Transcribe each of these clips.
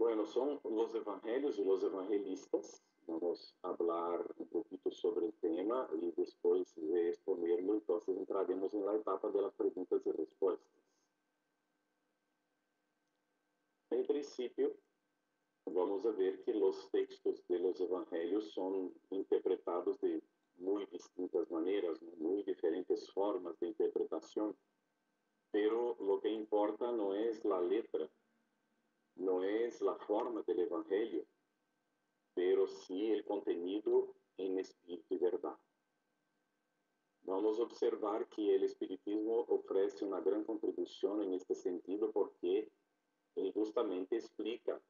Bueno, son los evangelios y los evangelistas. Vamos a hablar un poquito sobre el tema y después de exponerlo, entonces entraremos en la etapa de las preguntas y respuestas. En principio, vamos a ver que los textos de los evangelios son interpretados de muy distintas maneras, muy diferentes formas de interpretación, pero lo que importa no es la letra, no es la forma del evangelio, pero sí el contenido en espíritu y verdad. Vamos a observar que el espiritismo ofrece una gran contribución en este sentido porque él justamente explica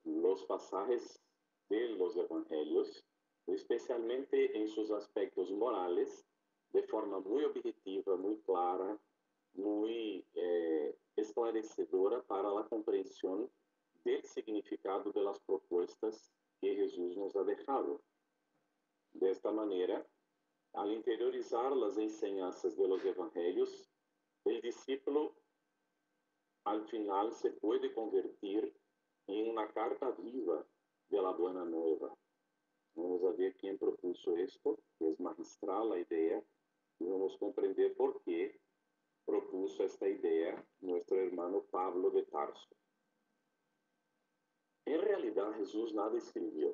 los pasajes de los evangelios, especialmente en sus aspectos morales, de forma muy objetiva, muy clara, muy esclarecedora para la comprensión del significado de las propuestas que Jesús nos ha dejado. De esta manera, al interiorizar las enseñanzas de los evangelios, el discípulo al final se puede convertir en una carta viva de la buena nueva. Vamos a ver quién propuso esto, que es magistral la idea, y vamos a comprender por qué propuso esta idea nuestro hermano Pablo de Tarso. En realidad Jesús nada escribió.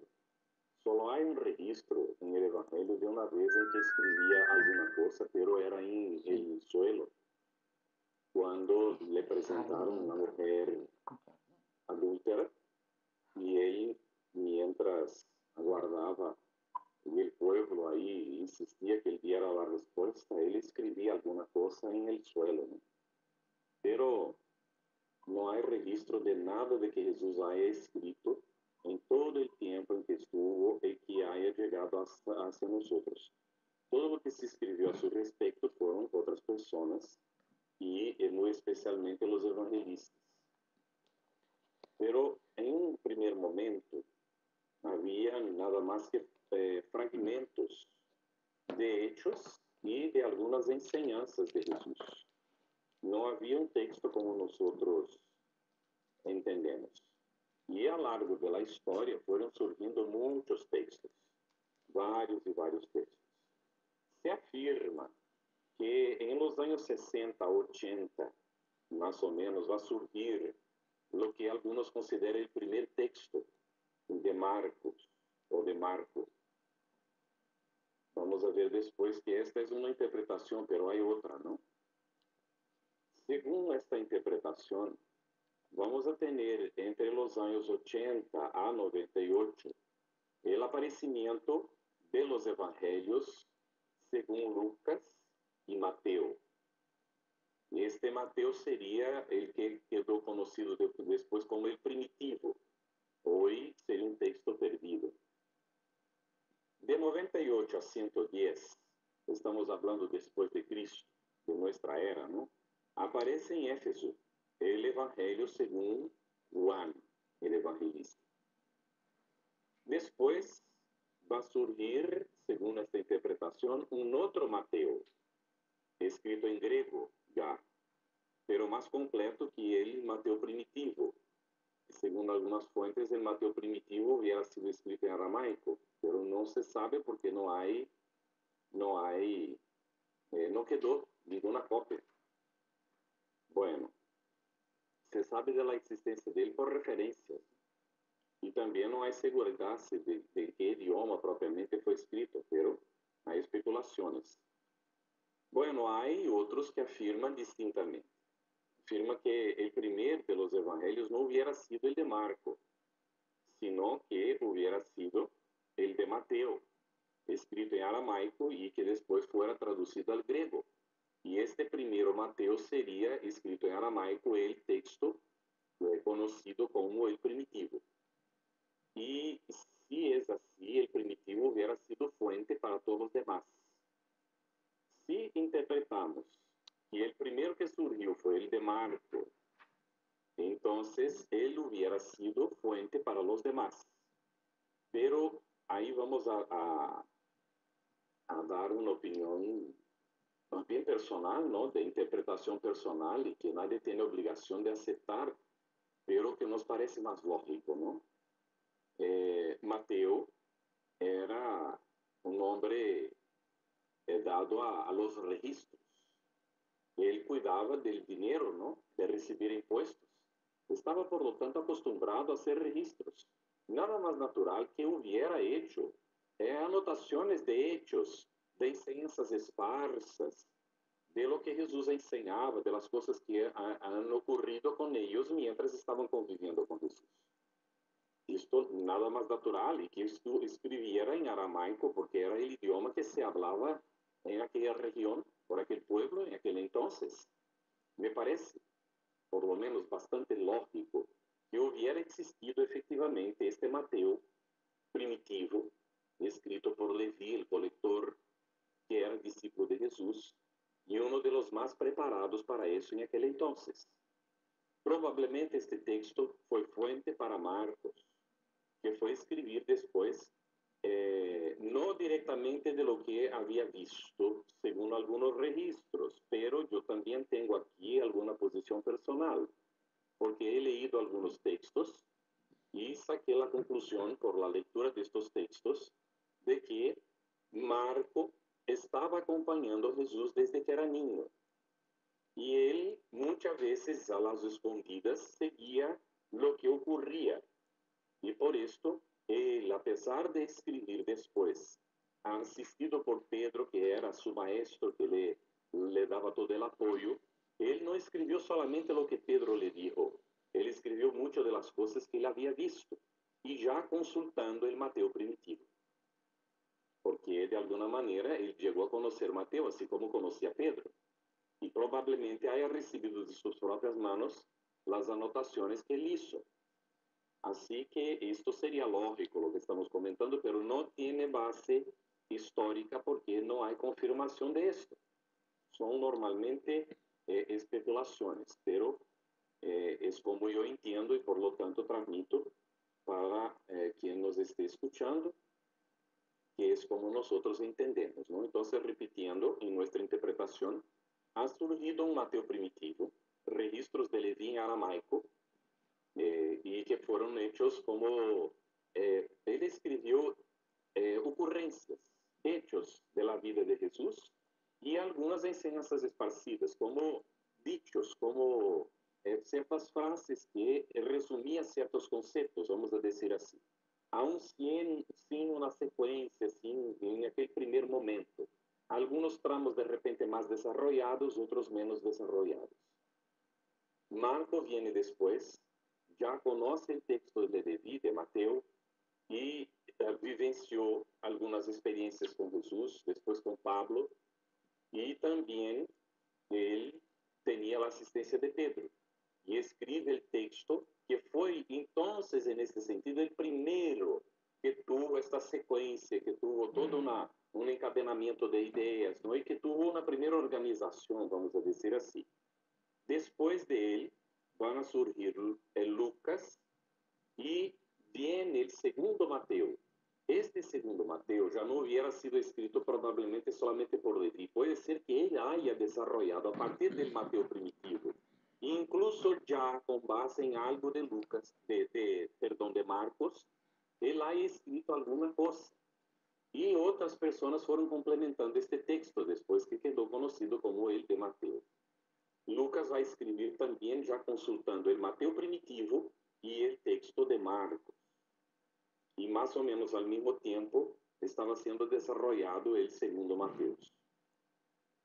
Solo hay un registro en el Evangelio de una vez en que escribía alguna cosa, pero era en el suelo, cuando le presentaron una mujer adúltera y él, mientras aguardaba y el pueblo ahí insistía que él diera la respuesta, él escribía alguna cosa en el suelo, ¿no? Pero no hay registro de nada de que Jesús haya escrito en todo el tiempo en que estuvo y que haya llegado hacia nosotros. Todo lo que se escribió a su respecto fueron otras personas y muy especialmente los evangelistas. Pero en un primer momento había nada más que fragmentos de hechos y de algunas enseñanzas de Jesús. No había un texto como nosotros entendemos. Y a lo largo de la historia fueron surgiendo muchos textos, varios y varios textos. Se afirma que en los años 60, 80, más o menos, va a surgir lo que algunos consideran el primer texto de Marcos o de Marco. Vamos a ver después que esta es una interpretación, pero hay otra, ¿no? Según esta interpretación, vamos a tener entre los años 80 a 98 el aparecimiento de los evangelios según Lucas y Mateo. Este Mateo sería el que quedó conocido después como el primitivo. Hoy sería un texto perdido. De 98 a 110, estamos hablando después de Cristo, de nuestra era, ¿no? Aparece en Éfeso el Evangelio según Juan, el evangelista. Después va a surgir, según esta interpretación, un otro Mateo, escrito en griego ya, pero más completo que el Mateo primitivo. Según algunas fuentes, el Mateo primitivo hubiera sido escrito en aramaico, pero no se sabe porque no quedó ninguna copia. Bueno, se sabe de la existencia de él por referencias, y también no hay seguridad de qué idioma propiamente fue escrito, pero hay especulaciones. Bueno, hay otros que afirman distintamente. Afirma que el primer de los evangelios no hubiera sido el de Marco, sino que hubiera sido el de Mateo, escrito en aramaico y que después fuera traducido al griego. Y este primero Mateo sería escrito en aramaico el texto conocido como el primitivo. Y si es así, el primitivo hubiera sido fuente para todos los demás. Si interpretamos que el primero que surgió fue el de Marco, entonces él hubiera sido fuente para los demás. Pero ahí vamos a dar una opinión más bien personal, ¿no? De interpretación personal y que nadie tiene obligación de aceptar pero que nos parece más lógico, ¿no? Mateo era un hombre dado a los registros. Él cuidaba del dinero, ¿no? De recibir impuestos. Estaba, por lo tanto, acostumbrado a hacer registros. Nada más natural que hubiera hecho anotaciones de hechos, de enseñanzas esparsas, de lo que Jesús enseñaba, de las cosas que han ocurrido con ellos mientras estaban conviviendo con Jesús. Esto nada más natural, y que escribiera en aramaico porque era el idioma que se hablaba en aquella región, por aquel pueblo, en aquel entonces. Me parece, por lo menos, bastante lógico que hubiera existido efectivamente este Mateo primitivo, escrito por Leví, el colector, que era discípulo de Jesús, y uno de los más preparados para eso en aquel entonces. Probablemente este texto fue fuente para Marcos, que fue escribir después, no directamente de lo que había visto, según algunos registros, pero yo también tengo aquí alguna posición personal, porque he leído algunos textos y saqué la conclusión por la lectura de estos textos de que Marco estaba acompañando a Jesús desde que era niño. Y él muchas veces a las escondidas seguía lo que ocurría. Y por esto, él, a pesar de escribir después, asistido por Pedro, que era su maestro, que le daba todo el apoyo, él no escribió solamente lo que Pedro le dijo, él escribió mucho de las cosas que él había visto, y ya consultando el Mateo primitivo. Porque de alguna manera él llegó a conocer Mateo, así como conocía a Pedro. Y probablemente haya recibido de sus propias manos las anotaciones que él hizo. Así que esto sería lógico lo que estamos comentando, pero no tiene base histórica porque no hay confirmación de esto. Son normalmente especulaciones, pero es como yo entiendo y por lo tanto transmito para quien nos esté escuchando, que es como nosotros entendemos, ¿no? Entonces, repitiendo, en nuestra interpretación, ha surgido un Mateo primitivo, registros de Leví en aramaico, y que fueron hechos como, él escribió ocurrencias, hechos de la vida de Jesús y algunas enseñanzas esparcidas, como dichos, como ciertas frases que resumían ciertos conceptos, vamos a decir así, aún sin una secuencia, sin en aquel primer momento. Algunos tramos de repente más desarrollados, otros menos desarrollados. Marco viene después, ya conoce el texto de Leví, de Mateo, y vivenció algunas experiencias con Jesús, después con Pablo, y también él tenía la asistencia de Pedro, y escribe el texto que fue entonces, en este sentido, el primero que tuvo esta secuencia, que tuvo todo un encadenamiento de ideas, ¿no? Y que tuvo una primera organización, vamos a decir así. Después de él van a surgir el Lucas y viene el segundo Mateo. Este segundo Mateo ya no hubiera sido escrito probablemente solamente por Leví. Puede ser que él haya desarrollado a partir del Mateo primitivo, incluso ya con base en algo de Lucas, perdón, de Marcos, él haya escrito alguna cosa. Y otras personas fueron complementando este texto después que quedó conocido como el de Mateo. Lucas vai escrever também já consultando o Mateo primitivo e o texto de Marcos. E mais ou menos ao mesmo tempo estava sendo desenvolvido o segundo Mateus.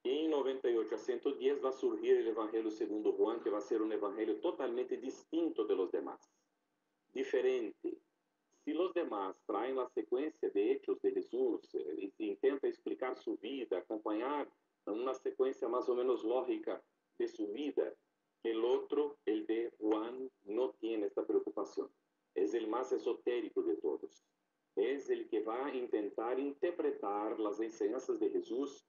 Em 98 a 110 vai surgir o Evangelho segundo Juan, que vai ser um evangelho totalmente distinto de los demás. Diferente. Se os demás traem a sequência de hechos de Jesus e intenta explicar sua vida, acompanhar uma sequência mais ou menos lógica de su vida, el otro, el de Juan, no tiene esta preocupación. Es el más esotérico de todos. Es el que va a intentar interpretar las enseñanzas de Jesús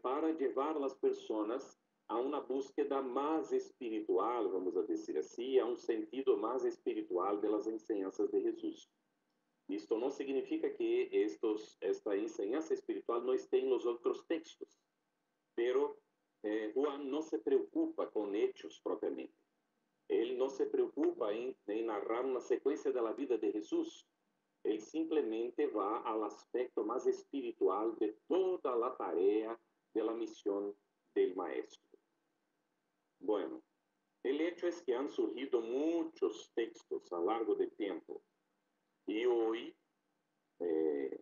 para llevar a las personas a una búsqueda más espiritual, vamos a decir así, a un sentido más espiritual de las enseñanzas de Jesús. Esto no significa que esta enseñanza espiritual no esté en los otros textos, pero Juan no se preocupa con hechos propiamente. Él no se preocupa en narrar una secuencia de la vida de Jesús. Él simplemente va al aspecto más espiritual de toda la tarea de la misión del maestro. Bueno, el hecho es que han surgido muchos textos a lo largo del tiempo y hoy eh,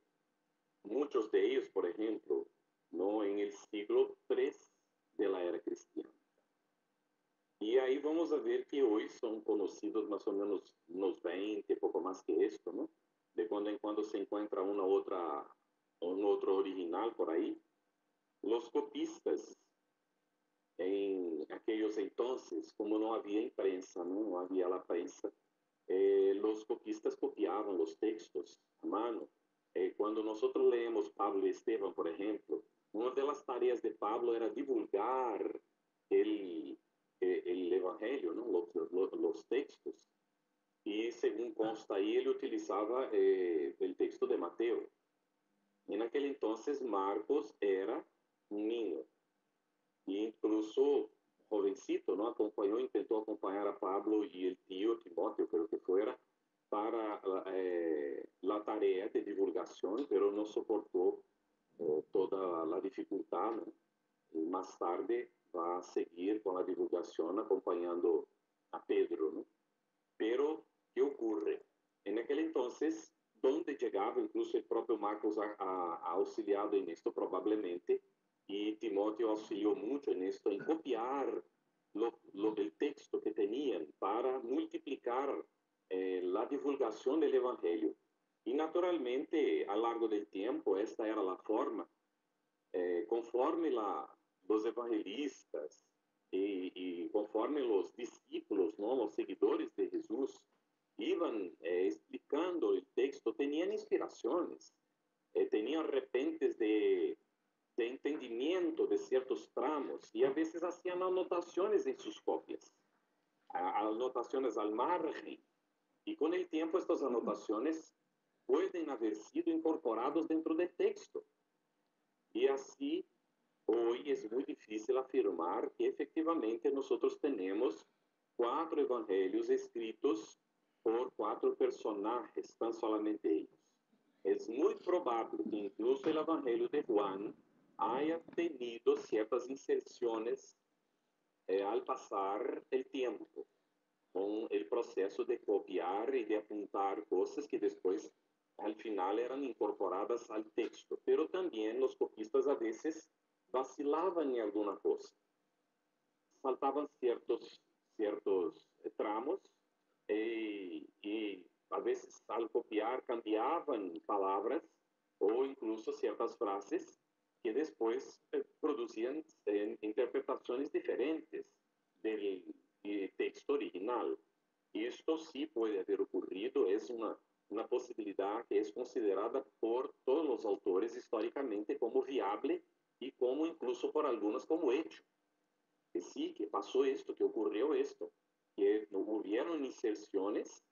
muchos de ellos, por ejemplo, no en el siglo III de la era cristiana. Y ahí vamos a ver que hoy son conocidos más o menos unos 20, poco más que esto, ¿no? De cuando en cuando se encuentra un otro original por ahí. Los copistas, en aquellos entonces, como no había imprensa, no había la prensa, los copistas copiaban los textos a mano. Cuando nosotros leemos Pablo y Esteban, por ejemplo, una de las tareas de Pablo era divulgar el, el Evangelio, ¿no? Los textos. Y según consta ahí, él utilizaba el texto de Mateo. En aquel entonces Marcos era un niño, e incluso jovencito, ¿no? Acompañó, intentó acompañar a Pablo y el tío Timoteo, creo que fuera, para la tarea de divulgación, pero no soportó toda la dificultad, ¿no? Y más tarde va a seguir con la divulgación acompañando a Pedro, ¿no? Pero, ¿qué ocurre? En aquel entonces, donde llegaba, incluso el propio Marcos ha auxiliado en esto probablemente, y Timoteo auxilió mucho en esto, en copiar el texto que tenían para multiplicar la divulgación del Evangelio. Y naturalmente, a lo largo del tiempo, esta era la forma, conforme los evangelistas y conforme los discípulos, ¿no? Los seguidores de Jesús, iban explicando el texto, tenían inspiraciones, tenían repentes de entendimiento de ciertos tramos y a veces hacían anotaciones en sus copias, anotaciones al margen. Y con el tiempo estas anotaciones pueden haber sido incorporadas dentro del texto. Y así, hoy es muy difícil afirmar que efectivamente nosotros tenemos 4 evangelios escritos por 4 personajes, tan solamente ellos. Es muy probable que incluso el evangelio de Juan haya tenido ciertas inserciones al pasar el tiempo, con el proceso de copiar y de apuntar cosas que después al final eran incorporadas al texto. Pero también los copistas a veces vacilaban en alguna cosa, faltaban ciertos tramos y a veces al copiar cambiaban palabras o incluso ciertas frases que después producían interpretaciones diferentes del texto original. Y esto sí puede haber ocurrido, es una posibilidad que es considerada por todos los autores históricamente como viable y como incluso por algunos como hecho. Que sí, que pasó esto, que ocurrió esto, que hubieron inserciones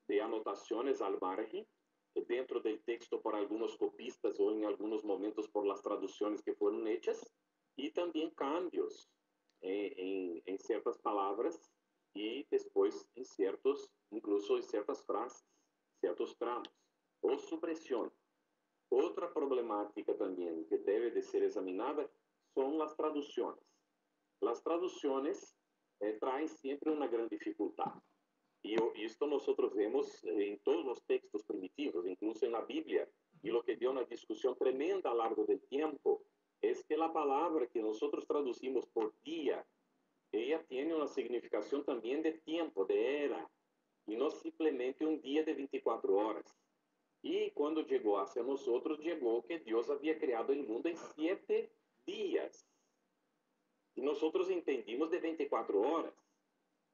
de anotaciones al margen dentro del texto por algunos copistas o en algunos momentos por las traducciones que fueron hechas y también cambios en ciertas palabras y después en ciertos, incluso en ciertas frases, ciertos tramos o supresión. Otra problemática también que debe de ser examinada son las traducciones. Las traducciones traen siempre una gran dificultad. Y esto nosotros vemos en todos los textos primitivos, incluso en la Biblia. Y lo que dio una discusión tremenda a lo largo del tiempo es que la palabra que nosotros traducimos por día, ella tiene una significación también de tiempo, de era, y no simplemente un día de 24 horas. Y cuando llegó hacia nosotros, llegó que Dios había creado el mundo en 7 días. Y nosotros entendimos de 24 horas,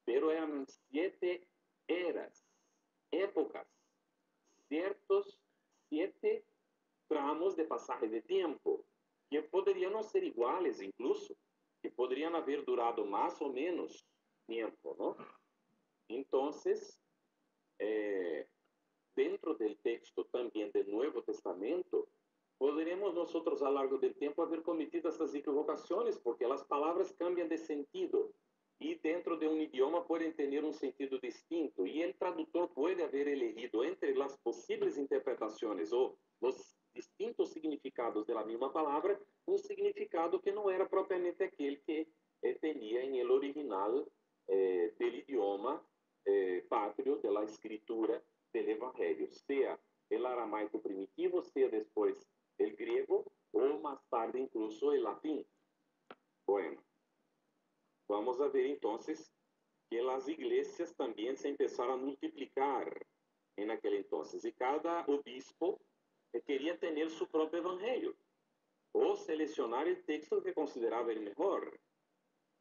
pero eran 7 eras, épocas, ciertos 7 tramos de pasaje de tiempo, que podrían no ser iguales incluso, que podrían haber durado más o menos tiempo, ¿no? Entonces, dentro del texto también del Nuevo Testamento, podremos nosotros a lo largo del tiempo haber cometido estas equivocaciones, porque las palabras cambian de sentido. y dentro de un idioma pueden tener un sentido distinto, y el traductor puede haber elegido entre las posibles interpretaciones o los distintos significados de la misma palabra, un significado que no era propiamente aquel que tenía en el original del idioma patrio, de la escritura del Evangelio, sea el aramaico primitivo, sea después el griego o más tarde incluso el latín. Bueno, vamos a ver entonces que las iglesias también se empezaron a multiplicar en aquel entonces, y cada obispo quería tener su propio evangelio o seleccionar el texto que consideraba el mejor.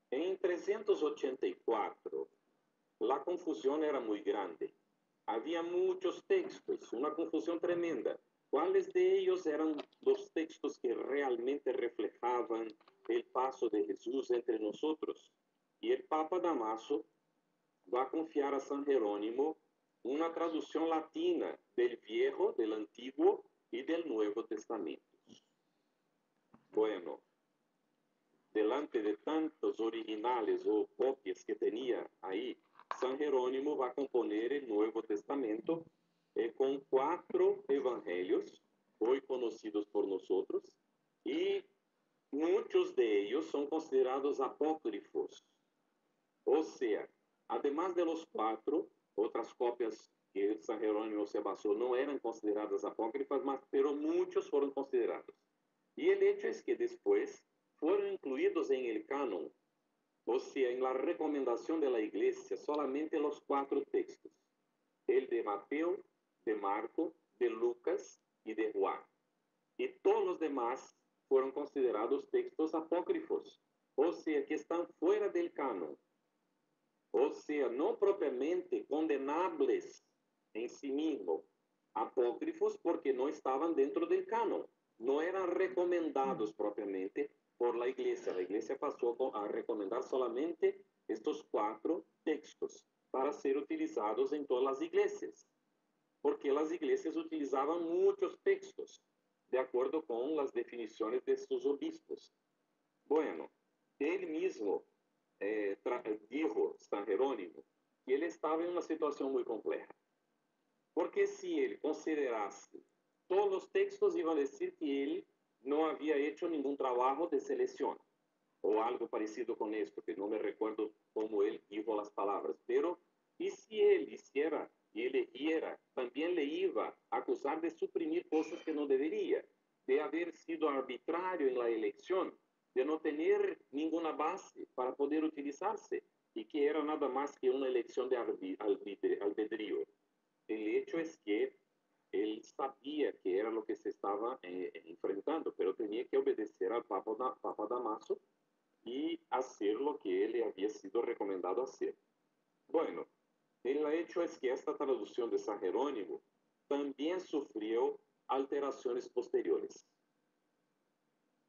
En 384, la confusión era muy grande. Había muchos textos, una confusión tremenda. ¿Cuáles de ellos eran los textos que realmente reflejaban el paso de Jesús entre nosotros? Y el Papa Damaso va a confiar a San Jerónimo una traducción latina del Viejo, del Antiguo y del Nuevo Testamento. Bueno, delante de tantos originales o copias que tenía ahí, San Jerónimo va a componer el Nuevo Testamento con 4 evangelios, hoy conocidos por nosotros, y muchos de ellos son considerados apócrifos. O sea, además de los 4, otras copias que San Jerónimo se basó no eran consideradas apócrifas, pero muchos fueron considerados. Y el hecho es que después fueron incluidos en el canon, o sea, en la recomendación de la iglesia, solamente los 4 textos: el de Mateo, de Marco, de Lucas y de Juan. Y todos los demás fueron considerados textos apócrifos, o sea, que están fuera del canon, o sea, no propiamente condenables en sí mismo, apócrifos porque no estaban dentro del canon, no eran recomendados propiamente por la iglesia. La iglesia pasó a recomendar solamente estos 4 textos para ser utilizados en todas las iglesias, porque las iglesias utilizaban muchos textos de acuerdo con las definiciones de sus obispos. Bueno, él mismo dijo, San Jerónimo, que él estaba en una situación muy compleja. Porque si él considerase todos los textos, iba a decir que él no había hecho ningún trabajo de selección o algo parecido con esto, que no me recuerdo cómo él dijo las palabras. Pero, ¿y si él hiciera y eligiera? También le iba a acusar de suprimir cosas que no debería, de haber sido arbitrario en la elección, de no tener ninguna base para poder utilizarse, y que era nada más que una elección de albedrío. El hecho es que él sabía que era lo que se estaba enfrentando, pero tenía que obedecer al Papa Damaso y hacer lo que él le había sido recomendado hacer. Bueno, el hecho es que esta traducción de San Jerónimo también sufrió alteraciones posteriores.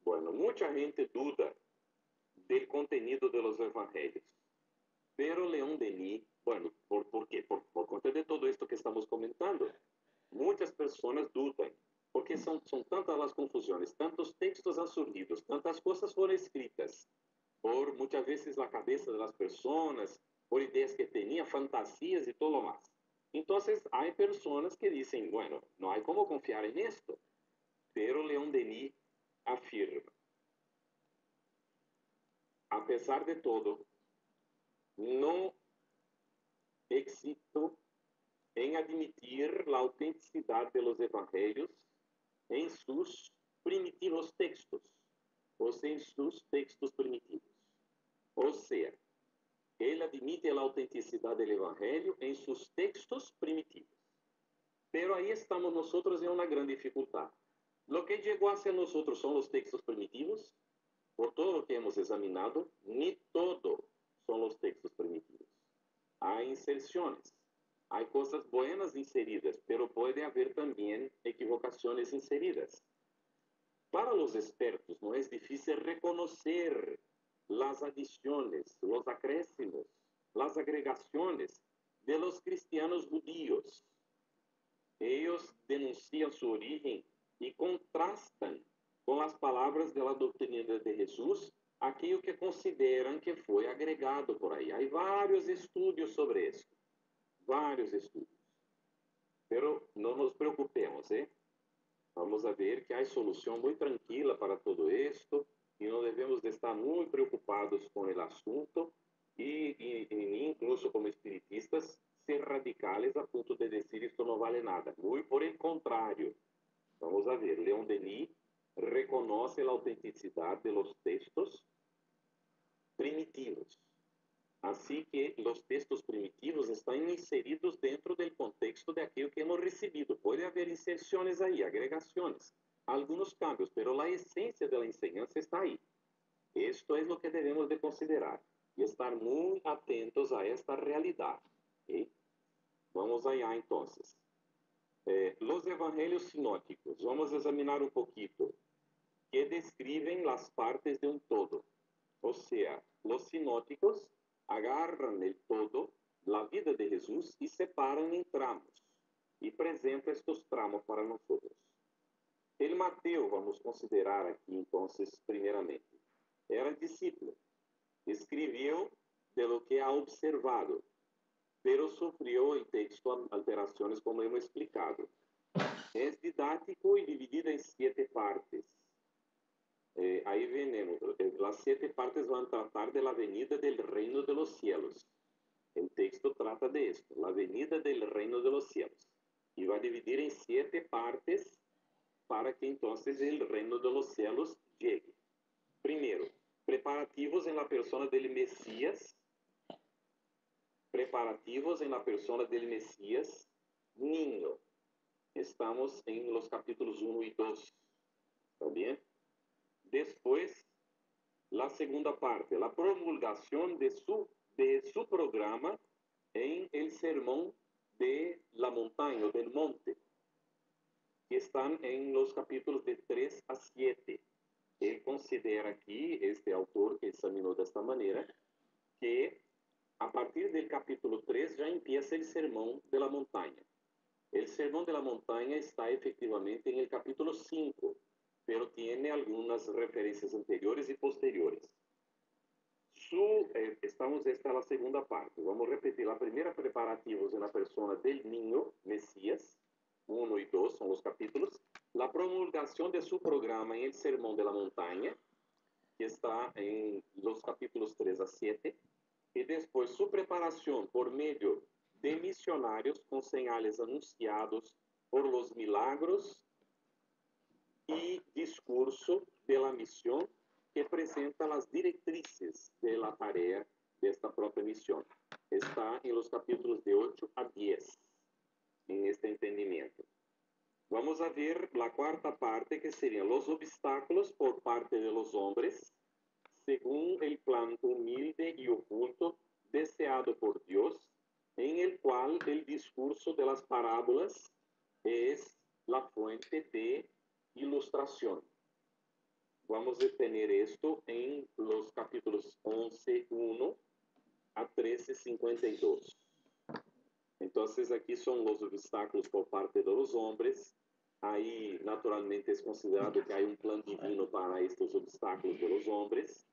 Bueno, mucha gente duda del contenido de los evangelios, pero León Denis, bueno, ¿por qué? Por cuenta de todo esto que estamos comentando. Muchas personas dudan, porque son tantas las confusiones, tantos textos han surgido, tantas cosas fueron escritas, por muchas veces la cabeza de las personas, por ideas que tenían, fantasías y todo lo más. Entonces, hay personas que dicen, bueno, no hay cómo confiar en esto, pero León Denis afirma, a pesar de todo, no existo en admitir la autenticidad de los evangelios en sus primitivos textos, o sea, en sus textos primitivos. O sea, él admite la autenticidad del evangelio en sus textos primitivos. Pero ahí estamos nosotros en una gran dificultad. Lo que llegó hacia nosotros son los textos primitivos. Por todo lo que hemos examinado, ni todo son los textos primitivos. Hay inserciones, hay cosas buenas inseridas, pero puede haber también equivocaciones inseridas. Para los expertos no es difícil reconocer las adiciones, los acréscimos, las agregaciones de los cristianos judíos. Ellos denuncian su origen y contrastan con las palabras de la doctrina de Jesús aquilo que consideram que foi agregado por aí. Há vários estudos sobre isso, vários estudos. Pero não nos preocupemos, ¿eh? Vamos a ver que há solução muito tranquila para todo esto e não devemos de estar muito preocupados com o assunto e incluso como espiritistas, ser radicales a ponto de dizer isto não vale nada. Muito por el contrário. Vamos a ver, Leon Denis reconoce a autenticidade de los textos primitivos. Assim que os textos primitivos estão inseridos dentro do contexto de aquilo que hemos recebido. Pode haver inserções aí, agregações, alguns cambios, mas a essência da enseñanza está aí. Isto é o que devemos de considerar e estar muito atentos a esta realidade. ¿Okay? Vamos allá, então. Los evangelios sinóticos. Vamos examinar um pouquito. Que describen las partes de un todo. O sea, los sinóticos agarran el todo, la vida de Jesús, y separan en tramos. Y presentan estos tramos para nosotros. El Mateo, vamos a considerar aquí entonces, primeramente, era discípulo. Escribió de lo que ha observado, pero sufrió el texto alteraciones como hemos explicado. Es didáctico y dividido en 7 partes. Ahí venemos, las 7 partes van a tratar de la venida del reino de los cielos. El texto trata de esto, la venida del reino de los cielos. Y va a dividir en 7 partes para que entonces el reino de los cielos llegue. Primero, preparativos en la persona del Mesías. Preparativos en la persona del Mesías, niño. Estamos en los capítulos 1 y 2. ¿Está bien? Después, la segunda parte, la promulgación de su programa en el sermón de la montaña o del monte, que están en los capítulos de 3 a 7. Él considera aquí, este autor que examinó de esta manera, que a partir del capítulo 3 ya empieza el sermón de la montaña. El sermón de la montaña está efectivamente en el capítulo 5, pero tiene algunas referencias anteriores y posteriores. Esta es la segunda parte. Vamos a repetir. La primera, preparativos en la persona del niño Mesías. 1 y 2 son los capítulos. La promulgación de su programa en el sermón de la montaña, que está en los capítulos 3 a 7. Y después su preparación por medio de misionarios con señales anunciados por los milagros y discurso de la misión que presenta las directrices de la tarea de esta propia misión. Está en los capítulos de 8 a 10, en este entendimiento. Vamos a ver la cuarta parte, que serían los obstáculos por parte de los hombres, según el plan humilde y oculto deseado por Dios, en el cual el discurso de las parábolas es la fuente de ilustración. Vamos a tener esto en los capítulos 11:1 a 13:52. Entonces, aquí son los obstáculos por parte de los hombres. Ahí, naturalmente, es considerado que hay un plan divino para estos obstáculos de los hombres,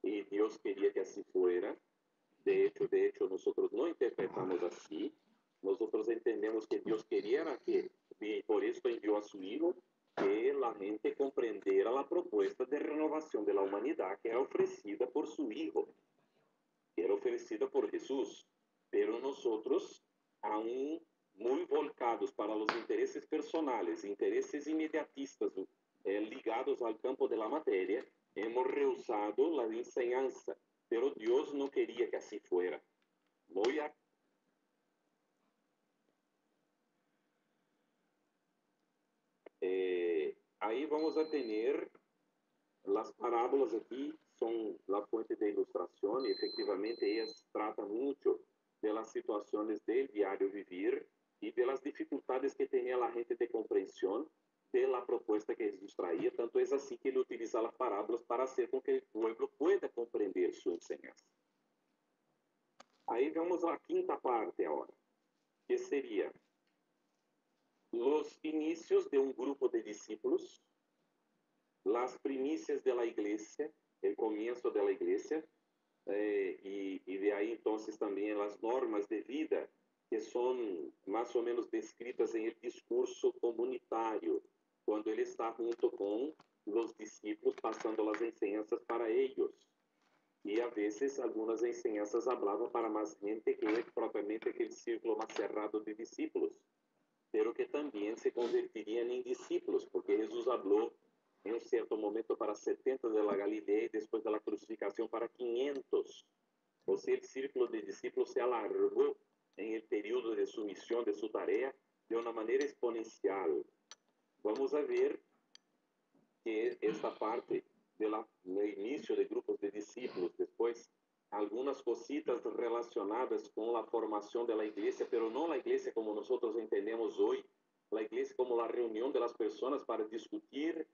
y Dios quería que así fuera. De hecho, nosotros no interpretamos así. Nosotros entendemos que Dios quería que, y por esto envió a su Hijo, que la gente comprendiera la propuesta de renovación de la humanidad que era ofrecida por su Hijo, que era ofrecida por Jesús. Pero nosotros, aún muy volcados para los intereses personales, intereses inmediatistas ligados al campo de la materia, hemos rehusado la enseñanza. Pero Dios no quería que así fuera. Ahí vamos a tener las parábolas aquí, son la fuente de ilustración, y efectivamente ellas tratan mucho de las situaciones del diario vivir y de las dificultades que tenía la gente de comprensión de la propuesta que Jesús traía. Tanto es así que él utiliza las parábolas para hacer con que el pueblo pueda comprender su enseñanza. Ahí vamos a la quinta parte ahora, que sería los inicios de un grupo de discípulos, las primicias de la iglesia, el comienzo de la iglesia, y de ahí entonces también las normas de vida que son más o menos descritas en el discurso comunitario, cuando él está junto con los discípulos pasando las enseñanzas para ellos. Y a veces algunas enseñanzas hablaban para más gente que propiamente aquel círculo más cerrado de discípulos, pero que también se convertirían en discípulos, porque Jesús habló en un cierto momento para 70 de la Galilea y después de la crucificación para 500. O sea, el círculo de discípulos se alargó en el periodo de su misión, de su tarea, de una manera exponencial. Vamos a ver que esta parte del inicio de grupos de discípulos, después algunas cositas relacionadas con la formación de la iglesia, pero no la iglesia como nosotros entendemos hoy, la iglesia como la reunión de las personas para discutir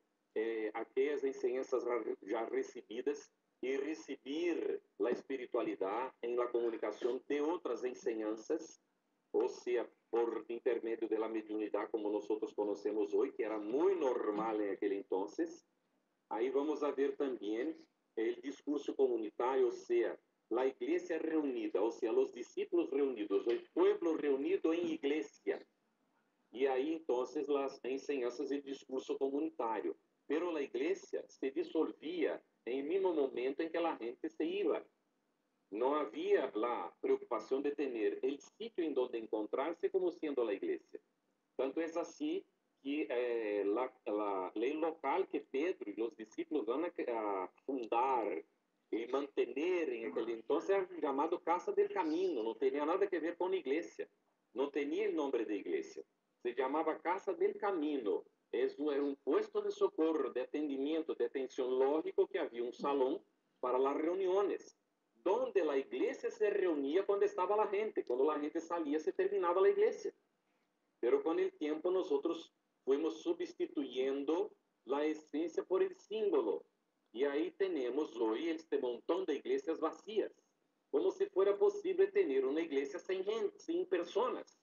aquellas enseñanzas ya recibidas y recibir la espiritualidad en la comunicación de otras enseñanzas, o sea, por intermedio de la mediunidad como nosotros conocemos hoy, que era muy normal en aquel entonces. Ahí vamos a ver también el discurso comunitario, o sea, la iglesia reunida, o sea, los discípulos reunidos, el pueblo reunido en iglesia. Y ahí entonces las enseñanzas del discurso comunitario. Pero la iglesia se disolvía en el mismo momento en que la gente se iba. No había la preocupación de tener el sitio en donde encontrarse como siendo la iglesia. Tanto es así que la ley local que Pedro y los discípulos van a fundar y mantener en aquel entonces era llamado Casa del Camino, no tenía nada que ver con iglesia, no tenía el nombre de iglesia, se llamaba Casa del Camino, era un puesto de socorro, de atendimiento, de atención lógico, que había un salón para las reuniones, donde la iglesia se reunía cuando estaba la gente, cuando la gente salía se terminaba la iglesia. Pero con el tiempo nosotros fuimos sustituyendo la esencia por el símbolo. Y ahí tenemos hoy este montón de iglesias vacías, como si fuera posible tener una iglesia sin gente, sin personas.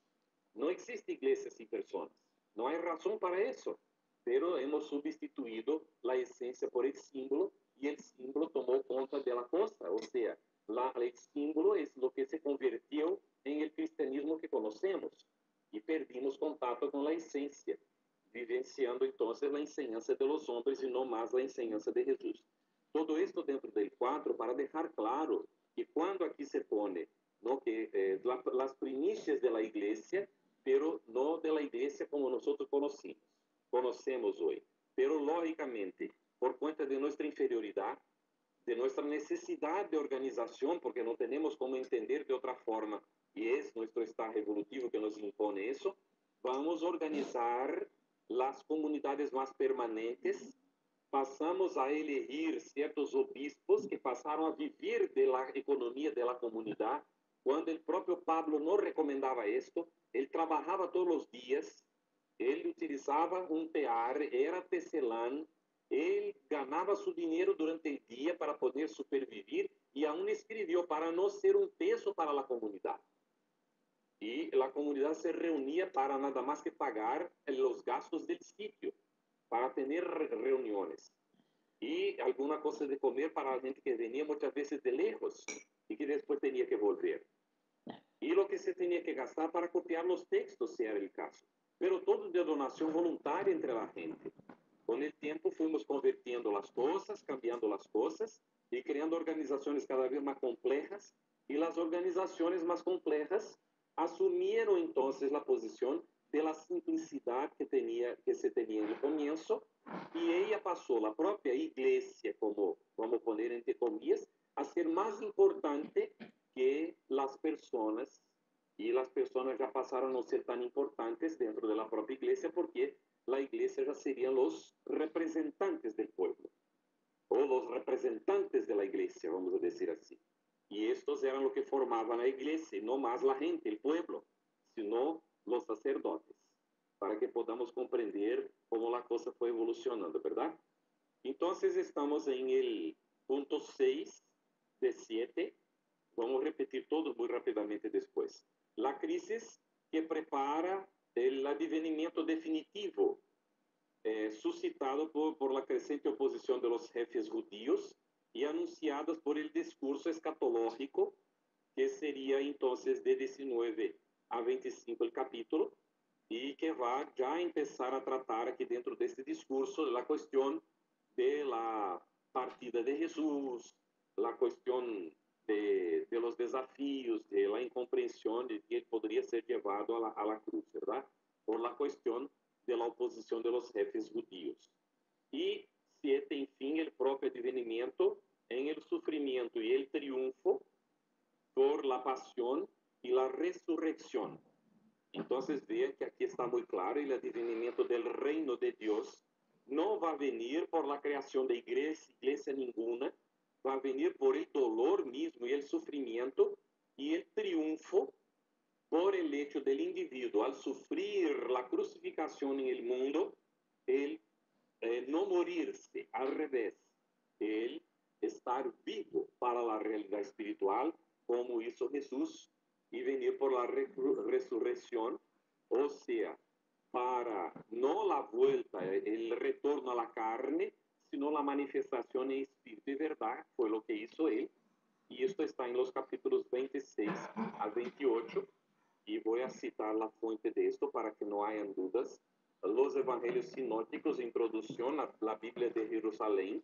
No existe iglesia sin personas. No hay razón para eso. Pero hemos sustituido la esencia por el símbolo y el símbolo tomó conta de la cosa. O sea, el símbolo es lo que se convirtió en el cristianismo que conocemos. Y perdimos contacto con la esencia, vivenciando entonces la enseñanza de los hombres y no más la enseñanza de Jesús. Todo esto dentro del cuadro para dejar claro que cuando aquí se pone, ¿no?, que las primicias de la iglesia, pero no de la iglesia como nosotros conocemos hoy. Pero lógicamente, por cuenta de nuestra inferioridad, de nuestra necesidad de organización, porque no tenemos cómo entender de otra forma, y es nuestro estado evolutivo que nos impone eso, vamos a organizar las comunidades más permanentes, pasamos a elegir ciertos obispos que pasaron a vivir de la economía de la comunidad, cuando el propio Pablo no recomendaba esto, él trabajaba todos los días, él utilizaba un tear, era tecelán, él ganaba su dinero durante el día para poder supervivir y aún escribió para no ser un peso para la comunidad. Y la comunidad se reunía para nada más que pagar los gastos del sitio, para tener reuniones y alguna cosa de comer para la gente que venía muchas veces de lejos y que después tenía que volver. Y lo que se tenía que gastar para copiar los textos, si era el caso. Pero todo de donación voluntaria entre la gente. Con el tiempo fuimos convirtiendo las cosas, cambiando las cosas y creando organizaciones cada vez más complejas. Y las organizaciones más complejas asumieron entonces la posición de la simplicidad que se tenía en el comienzo, y ella pasó, la propia iglesia, como vamos a poner entre comillas, a ser más importante que las personas, y las personas ya pasaron a no ser tan importantes dentro de la propia iglesia, porque la iglesia ya serían los representantes del pueblo, o los representantes de la iglesia, vamos a decir así. Y estos eran lo que formaban la iglesia, no más la gente, el pueblo, sino los sacerdotes, para que podamos comprender cómo la cosa fue evolucionando, ¿verdad? Entonces estamos en el punto 6 de 7. Vamos a repetir todo muy rápidamente después. La crisis que prepara el advenimiento definitivo, suscitado por la creciente oposición de los jefes judíos y anunciadas por el discurso escatológico, que sería entonces de 19 a 25 el capítulo, y que va ya a empezar a tratar aquí dentro de este discurso la cuestión de la partida de Jesús, la cuestión de los desafíos, de la incomprensión de que él podría ser llevado a la cruz, ¿verdad? Por la cuestión de la oposición de los jefes judíos. Y 7, en fin, el propio advenimiento en el sufrimiento y el triunfo por la pasión y la resurrección. Entonces vean que aquí está muy claro, el advenimiento del reino de Dios no va a venir por la creación de iglesia ninguna, va a venir por el dolor mismo y el sufrimiento y el triunfo por el hecho del individuo al sufrir la crucificación en el mundo, el no morirse, al revés, el estar vivo para la realidad espiritual, como hizo Jesús, y venir por la resurrección, o sea, para no la vuelta, el retorno a la carne, sino la manifestación en espíritu y verdad, fue lo que hizo él, y esto está en los capítulos 26 al 28, y voy a citar la fuente de esto para que no hayan dudas. Los evangelios sinópticos, introducción a la Biblia de Jerusalén,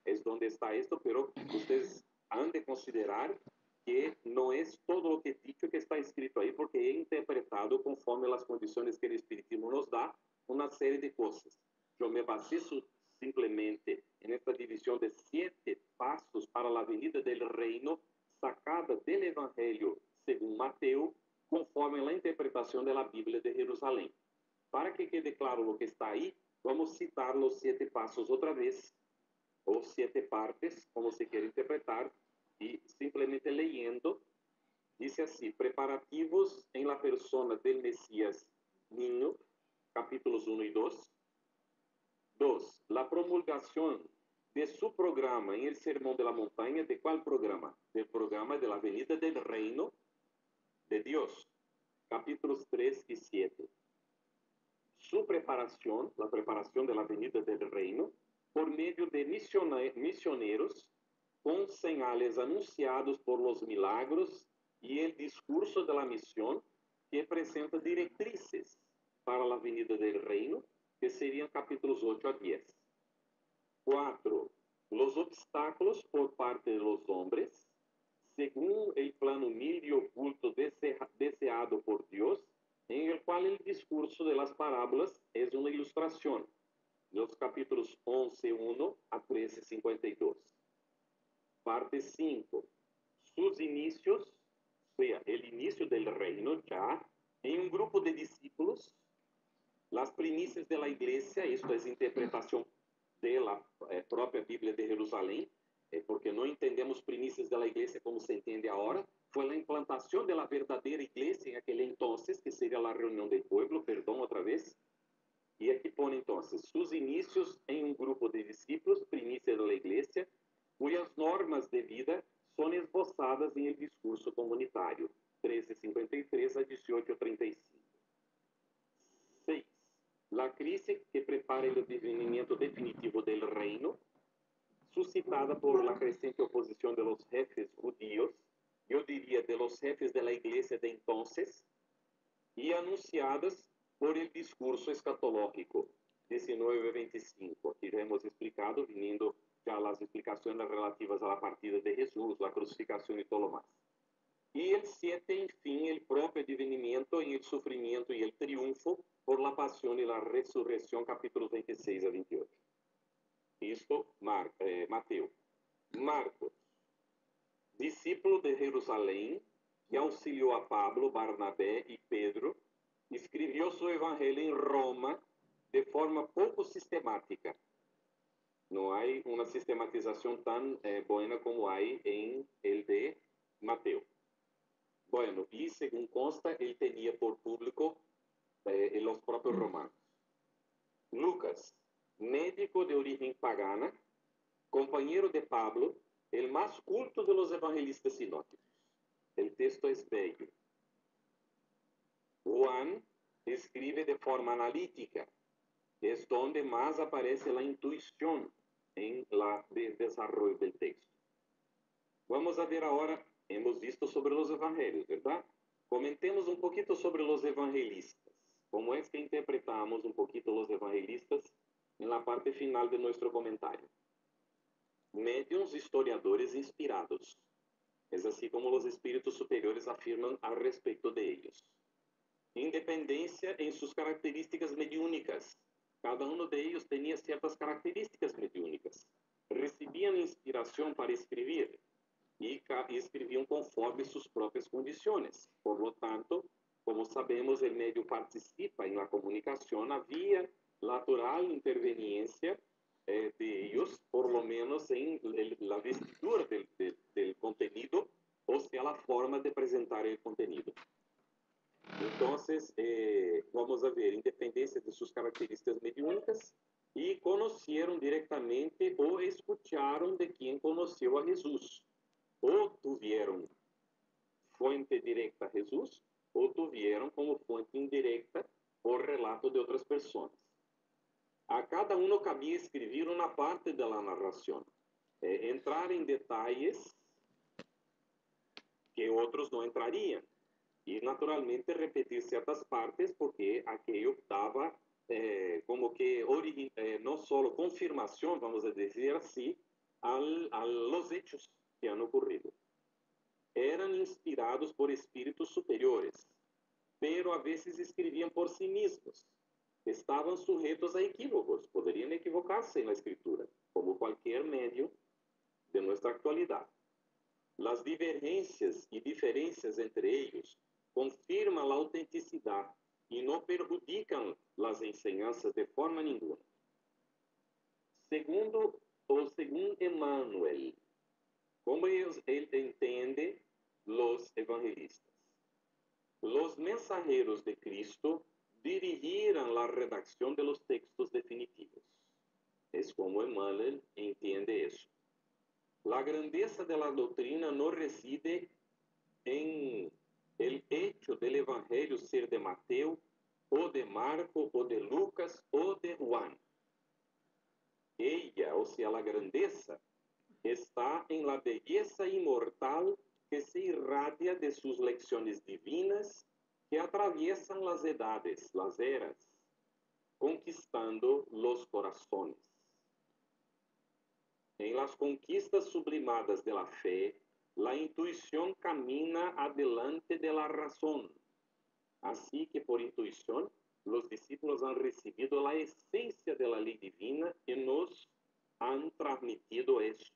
es donde está esto, pero ustedes han de considerar que no es todo lo que he dicho que está escrito ahí, porque he interpretado conforme las condiciones que el Espiritismo nos da, una serie de cosas. Yo me basé simplemente en esta división de 7 pasos para la venida del reino, sacada del Evangelio según Mateo, conforme la interpretación de la Biblia de Jerusalén. Para que quede claro lo que está ahí, vamos a citar los 7 pasos otra vez, o 7 partes, como se quiere interpretar, y simplemente leyendo, dice así: preparativos en la persona del Mesías niño, capítulos 1 y 2. 2. La promulgación de su programa en el Sermón de la Montaña. ¿De cuál programa? Del programa de la venida del reino de Dios, capítulos 3 y 7. Su preparación, la preparación de la venida del reino, por medio de misioneros, con señales anunciados por los milagros y el discurso de la misión, que presenta directrices para la venida del reino, que serían capítulos 8 a 10. 4. Los obstáculos por parte de los hombres, según el plan humilde y oculto deseado por Dios, en el cual el discurso de las parábolas es una ilustración. Los capítulos 11:1 a 13:52. Parte 5. Sus inicios, o sea, el inicio del reino ya, en un grupo de discípulos, las primicias de la iglesia, esto es interpretación de la propia Biblia de Jerusalén, porque no entendemos primicias de la iglesia como se entiende ahora, fue la implantación de la verdadera iglesia en aquel entonces, que sería la reunión del pueblo, perdón otra vez, y aquí pone entonces sus inicios en un grupo de discípulos, primicia de la iglesia, cuyas normas de vida son esbozadas en el discurso comunitario, 13:53 a 18:35. 6. La crisis que prepara el advenimiento definitivo del reino, suscitada por la creciente oposición de los jefes judíos, yo diría de los jefes de la iglesia de entonces, y anunciadas por el discurso escatológico, 19:25. Aquí ya hemos explicado, viniendo ya las explicaciones relativas a la partida de Jesús, la crucificación y todo lo más. Y el 7, en fin, el propio advenimiento en el sufrimiento y el triunfo por la pasión y la resurrección, capítulos 26 a 28. Esto, Mateo. Marcos, discípulo de Jerusalén, que auxilió a Pablo, Barnabé y Pedro, escribió su evangelio en Roma de forma poco sistemática. No hay una sistematización tan buena como hay en el de Mateo. Bueno, y según consta, él tenía por público en los propios romanos. Lucas, médico de origen pagana, compañero de Pablo, el más culto de los evangelistas sinópticos. El texto es bello. Juan escribe de forma analítica, es donde más aparece la intuición, en la desarrollo del texto. Vamos a ver ahora, hemos visto sobre los evangelios, ¿verdad? Comentemos un poquito sobre los evangelistas. ¿Cómo es que interpretamos un poquito los evangelistas en la parte final de nuestro comentario? Médiuns historiadores inspirados. Es así como los espíritus superiores afirman al respecto de ellos. Independencia en sus características mediúnicas. Cada uno de ellos tenía ciertas características mediúnicas. Recibían inspiración para escribir y escribían conforme sus propias condiciones. Por lo tanto, como sabemos, el medio participa en la comunicación, había natural interveniencia de ellos, por lo menos en la vestidura del contenido, o sea, la forma de presentar el contenido. Entonces, vamos a ver, independencia de sus características mediúnicas, y conocieron directamente o escucharon de quien conoció a Jesús, o tuvieron fuente directa a Jesús, o tuvieron como fuente indirecta o relato de otras personas. A cada uno cabía escribir una parte de la narración, entrar en detalles que otros no entrarían, y naturalmente repetir ciertas partes porque aquello daba como que no solo confirmación, vamos a decir así, a los hechos que han ocurrido. Eran inspirados por espíritus superiores, pero a veces escribían por sí mismos. Estaban sujetos a equívocos, podrían equivocarse en la escritura, como cualquier medio de nuestra actualidad. Las divergencias y diferencias entre ellos confirman la autenticidad y no perjudican las enseñanzas de forma ninguna. Según Emmanuel, ¿cómo él entiende los evangelistas? Los mensajeros de Cristo dirigirán la redacción de los textos definitivos. Es como Emmanuel entiende eso. La grandeza de la doctrina no reside en el hecho del Evangelio ser de Mateo, o de Marco, o de Lucas, o de Juan. Ella, o sea, la grandeza, está en la belleza inmortal que se irradia de sus lecciones divinas que atraviesan las edades, las eras, conquistando los corazones. En las conquistas sublimadas de la fe, la intuición camina adelante de la razón. Así que por intuición, los discípulos han recibido la esencia de la ley divina y nos han transmitido eso.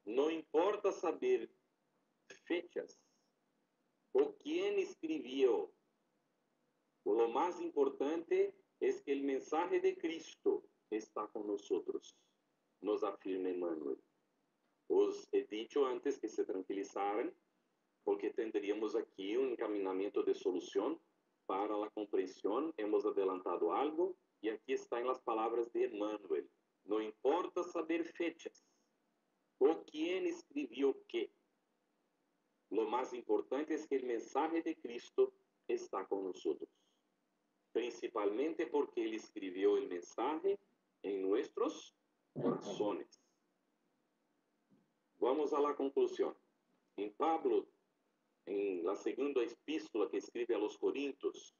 No importa saber fechas o quién escribió. Lo más importante es que el mensaje de Cristo está con nosotros, nos afirma Emmanuel. Os he dicho antes que se tranquilizaran, porque tendríamos aquí un encaminamiento de solución para la comprensión. Hemos adelantado algo y aquí está en las palabras de Emmanuel. No importa saber fechas o quién escribió qué. Lo más importante es que el mensaje de Cristo está con nosotros, principalmente porque Él escribió el mensaje en nuestros corazones. Vamos a la conclusión. En Pablo, en la segunda epístola que escribe a los Corintios,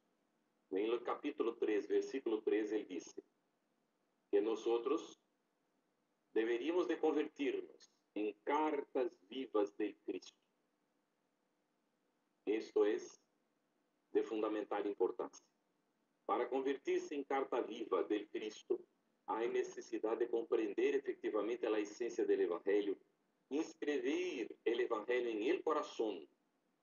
en el capítulo 3, versículo 3, él dice que nosotros deberíamos de convertirnos en cartas vivas de Cristo. Esto es de fundamental importancia. Para convertirse en carta viva del Cristo, hay necesidad de comprender efectivamente la esencia del Evangelio, inscribir el Evangelio en el corazón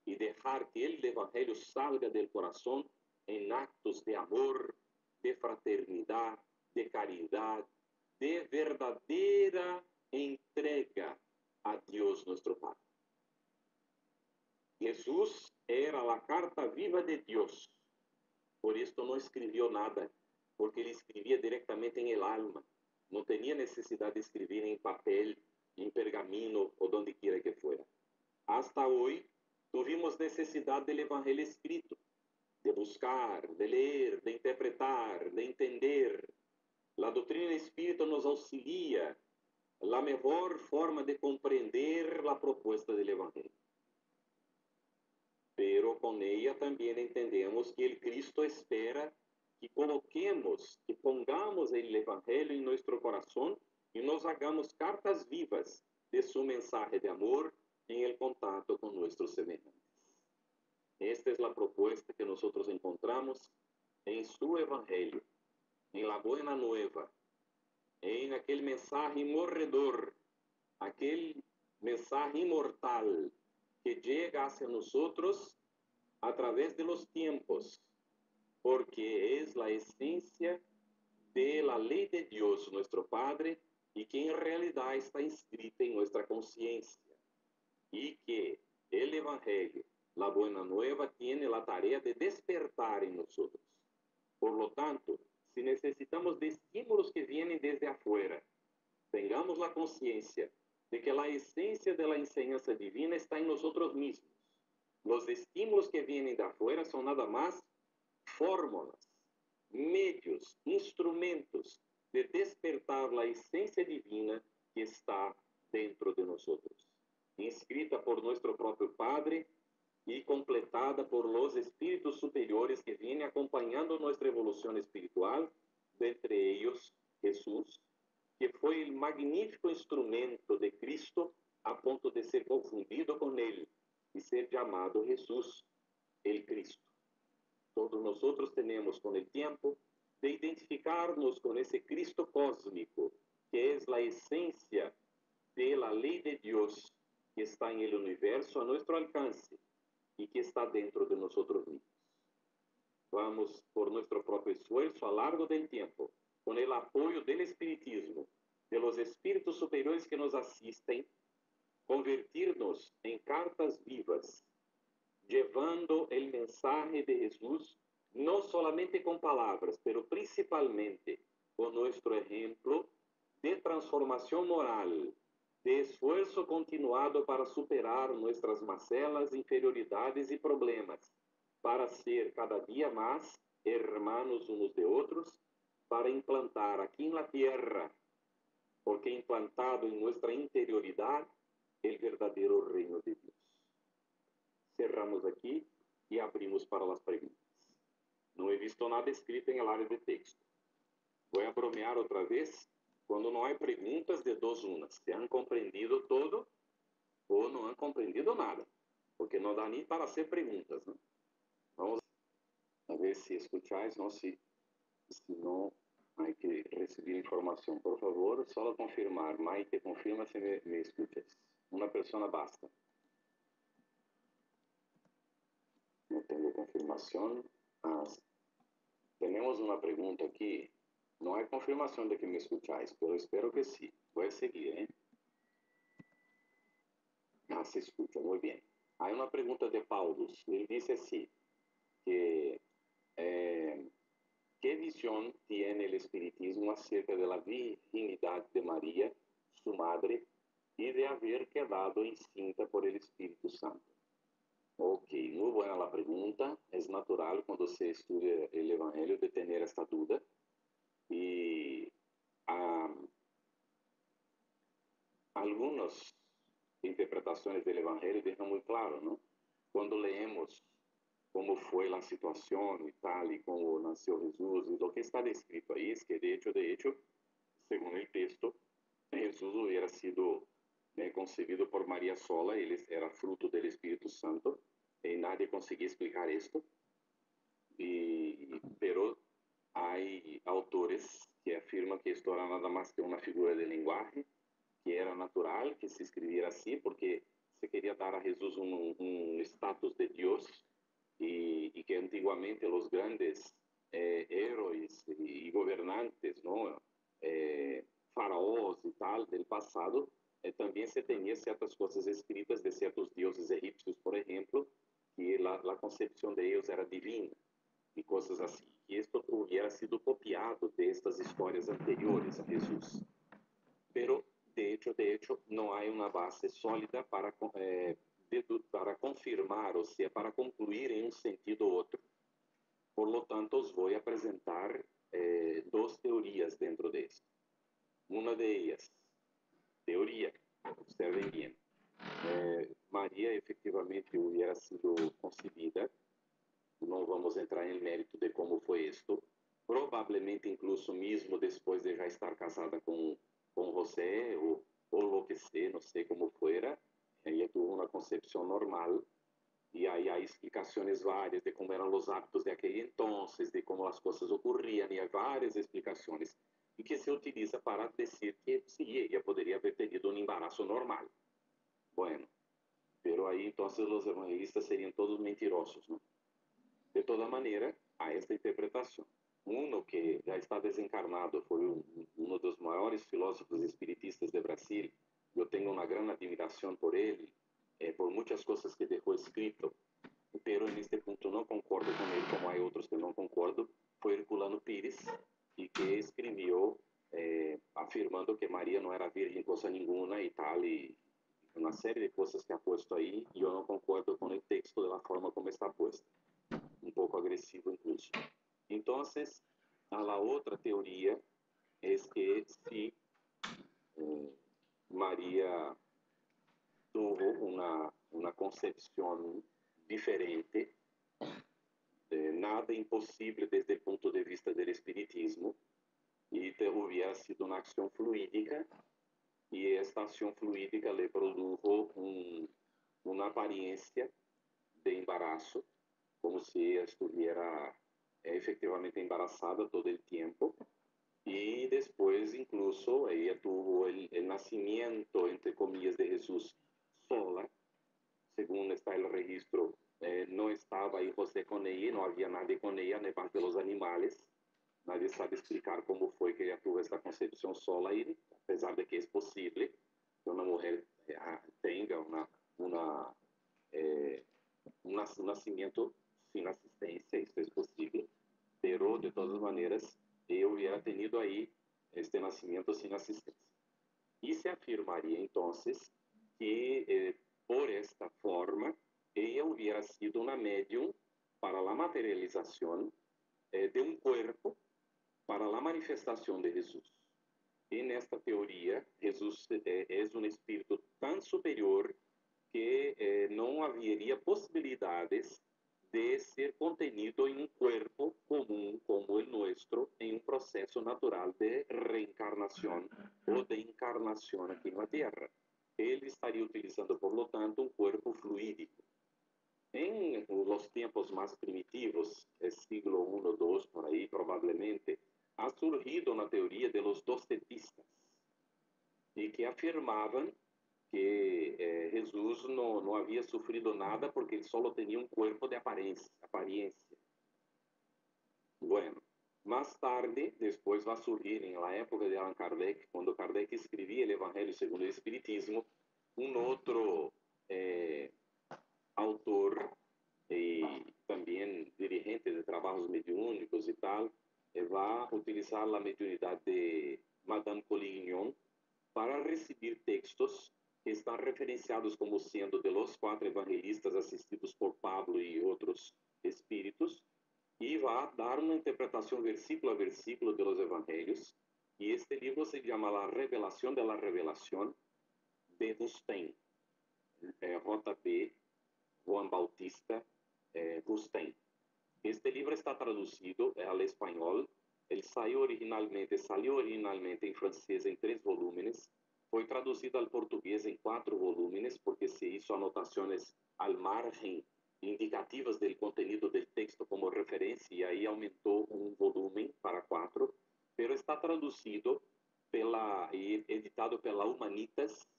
y dejar que el Evangelio salga del corazón en actos de amor, de fraternidad, de caridad, de verdadera entrega a Dios nuestro Padre. Jesús era la carta viva de Dios. Por esto no escribió nada, porque él escribía directamente en el alma. No tenía necesidad de escribir en papel, en pergamino o donde quiera que fuera. Hasta hoy tuvimos necesidad del Evangelio escrito, de buscar, de leer, de interpretar, de entender. A doutrina espírita nos auxilia a melhor forma de compreender a proposta do Evangelho. Pero com ela também entendemos que o Cristo espera que coloquemos, que pongamos o Evangelho em nosso coração e nos hagamos cartas vivas de su mensaje de amor em el contato com nossos semelhantes. Esta é a proposta que nós encontramos em su Evangelho, em la Buena Nueva, em aquele mensaje morredor, aquele mensaje imortal que chega hacia nosotros a través de los tiempos, porque es la esencia de la ley de Dios, nuestro Padre, y que en realidad está inscrita en nuestra conciencia, y que el Evangelio, la Buena Nueva, tiene la tarea de despertar en nosotros. Por lo tanto, si necesitamos de estímulos que vienen desde afuera, tengamos la conciencia de que la esencia de la enseñanza divina está en nosotros mismos. Los estímulos que vienen de afuera son nada más fórmulas, medios, instrumentos de despertar la esencia divina que está dentro de nosotros, inscrita por nuestro propio Padre y completada por los espíritus superiores que vienen acompañando nuestra evolución espiritual, de entre ellos Jesús, que foi o magnífico instrumento de Cristo a ponto de ser confundido com Ele e ser chamado Jesus, el Cristo. Todos nós temos com o tempo de identificar-nos com esse Cristo cósmico, que é a essência de la lei de Deus, que está em el universo a nosso alcance e que está dentro de nós mesmos. Vamos, por nosso próprio esforço, a largo del tempo, com o apoio do Espiritismo, de los espíritos superiores que nos assistem, convertir-nos em cartas vivas, llevando o mensaje de Jesus, não solamente com palavras, pero principalmente com nosso exemplo de transformação moral, de esforço continuado para superar nossas macelas, inferioridades e problemas, para ser cada dia mais hermanos uns de outros, para implantar aqui na terra, porque implantado em nossa interioridade, o verdadeiro reino de Deus. Cerramos aqui e abrimos para as perguntas. Não he visto nada escrito em área de texto. Vou bromear outra vez. Quando não há perguntas, de dos unas. Se han compreendido todo ou não han compreendido nada. Porque não dá nem para hacer perguntas, ¿no? Vamos a ver se escucháis, não se não há que receber informação. Por favor, só confirmar. Maite, confirma se me escuchas. Uma pessoa basta. Não tenho confirmação. Temos uma pergunta aqui. Não há confirmação de que me escucháis, mas espero que sim. Vou seguir, ¿eh? Se escucha, muito bem. Há uma pergunta de Paulo. Ele disse assim, que ¿qué visión tiene el espiritismo acerca de la virginidad de María, su madre, y de haber quedado encinta por el Espíritu Santo? Ok, muy buena la pregunta. Es natural cuando se estudia el Evangelio de tener esta duda. Y algunas interpretaciones del Evangelio dejan muy claro, ¿no? Cuando leemos como foi a situação e tal, e como nasceu Jesus, e o que está descrito aí, é que de hecho, segundo o texto, Jesus hubiera sido concebido por María sola, ele era fruto do Espírito Santo, e nadie conseguia explicar esto, pero hay autores que afirman que esto era nada más que una figura de lenguaje, que era natural que se escribiera así, porque se quería dar a Jesús un estatus de Dios, y que antiguamente los grandes héroes y gobernantes, ¿no? Faraós y tal del pasado, también se tenía ciertas cosas escritas de ciertos dioses egipcios, por ejemplo, que la concepción de ellos era divina y cosas así. Y esto hubiera sido copiado de estas historias anteriores a Jesús. Pero, de hecho, no hay una base sólida para confirmar, ou seja, para concluir em um sentido ou outro. Por lo tanto, os vou apresentar dos teorías dentro de esto. Una de ellas, teoría, observen bien, María efectivamente hubiera sido concebida, no vamos a entrar en el mérito de cómo fue esto, probablemente incluso mismo después de ya estar casada con José o lo que sea, no sé cómo fuera, ella tuvo una concepción normal y ahí hay explicaciones varias de cómo eran los hábitos de aquel entonces, de cómo las cosas ocurrían y hay varias explicaciones y que se utiliza para decir que sí, ella podría haber tenido un embarazo normal. Bueno, pero ahí entonces los evangelistas serían todos mentirosos, ¿no? De toda manera, a esta interpretación. Uno que já está desencarnado foi um dos maiores filósofos espiritistas de Brasil. Eu tenho uma grande admiração por ele, por muitas coisas que deixou escrito, pero neste ponto não concordo com ele, como há outros que não concordo. Foi Herculano Pires, e que escreveu afirmando que Maria não era virgem coisa nenhuma e tal, e uma série de coisas que ha posto aí, e eu não concordo com o texto da forma como está posto. Um pouco agressivo incluso. Entonces, a la otra teoría es que si María tuvo una concepción diferente, nada imposible desde el punto de vista del espiritismo, y hubiera sido una acción fluídica, y esta acción fluídica le produjo una apariencia de embarazo, como si ella estuviera efectivamente embarazada todo el tiempo. Y después incluso ella tuvo el nacimiento, entre comillas, de Jesús sola, según está el registro. No estaba ahí José con ella, no había nadie con ella, ni parte de los animales. Nadie sabe explicar cómo fue que ella tuvo esta concepción sola, y a pesar de que es posible que una mujer tenga un nacimiento sin asistencia, esto es posible, pero de todas maneras ella hubiera tenido ahí este nacimiento sin asistencia. Y se afirmaría entonces que por esta forma ella hubiera sido una medium para la materialización de un cuerpo para la manifestación de Jesús. En esta teoría, Jesús es un espíritu tan superior que não haveria possibilidades de ser contenido em um corpo comum como o nosso, em um processo natural de reencarnação ou de encarnação aqui na Terra. Ele estaria utilizando, por lo tanto, um corpo fluídico. Em los tempos mais primitivos, siglo I ou II, por aí, provavelmente, ha surgido uma teoria de los docetistas, e que afirmavam que Jesús no había sufrido nada porque él solo tenía un cuerpo de apariencia. Bueno, más tarde, después va a surgir en la época de Allan Kardec, cuando Kardec escribía el Evangelio según el Espiritismo, un otro autor y también dirigente de trabajos mediúnicos y tal, va a utilizar la mediunidad de Madame Collignon para recibir textos que estão referenciados como sendo de los 4 evangelistas assistidos por Pablo e outros espíritos, e vai dar uma interpretação versículo a versículo de los evangelios. E este livro se chama La Revelación de la Revelación, de Rustem, J.B. Juan Bautista Rustem. Este livro está traduzido ao espanhol. Ele salió originalmente em francês em 3 volúmenes. Foi traduzido ao português em 4 volúmenes, porque se hizo anotações al margen indicativas del contenido del texto como referência, e aí aumentou um volume para 4, pero está traduzido e editado pela Humanitas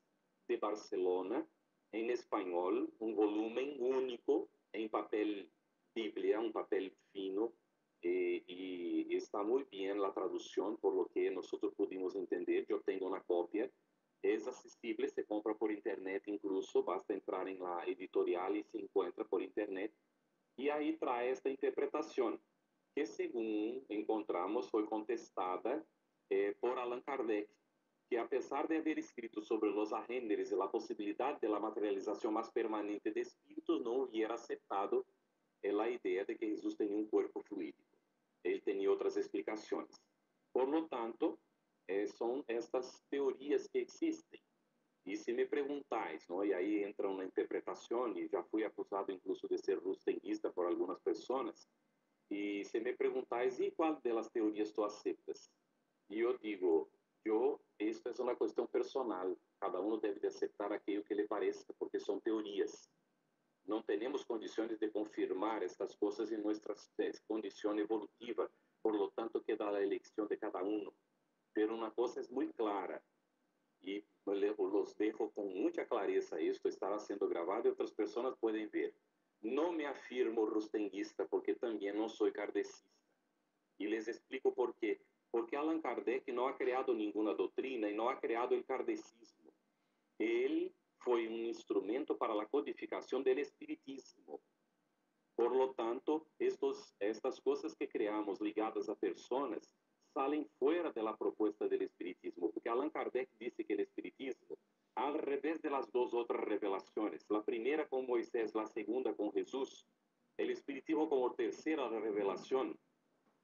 de Barcelona em espanhol, um volume único em papel Bíblia, um papel fino, y está muy bien la traducción, por lo que nosotros pudimos entender. Yo tengo una copia, es accesible, se compra por internet incluso, basta entrar en la editorial y se encuentra por internet, y ahí trae esta interpretación, que según encontramos fue contestada por Allan Kardec, que a pesar de haber escrito sobre los agéneres y la posibilidad de la materialización más permanente de espíritus, no hubiera aceptado la idea de que Jesús tenía un cuerpo fluídico. Ele tinha outras explicações explicaciones. Por lo tanto, son estas teorías que existen. Y si me preguntáis, ¿no? Y ahí entra una interpretación, y ya fui acusado incluso de ser rustenguista por algunas personas. Y si me preguntáis, ¿y cuál de las teorías tú aceptas? Y yo digo, esto es una cuestión personal. Cada uno debe de aceptar aquello que le parezca, porque son teorías. No tenemos condiciones de confirmar estas cosas en nuestra condición evolutiva. Por lo tanto, queda la elección de cada uno. Pero una cosa es muy clara, y los dejo con mucha clareza, esto estará siendo grabado y otras personas pueden ver. No me afirmo rustenguista porque también no soy kardecista. Y les explico por qué. Porque Allan Kardec no ha creado ninguna doctrina y no ha creado el kardecismo. Él fue un instrumento para la codificación del espiritismo. Por lo tanto, estas cosas que creamos ligadas a personas salen fuera de la propuesta del espiritismo, porque Allan Kardec dice que el espiritismo, al revés de las dos otras revelaciones, la primera con Moisés, la segunda con Jesús, el espiritismo como tercera revelación,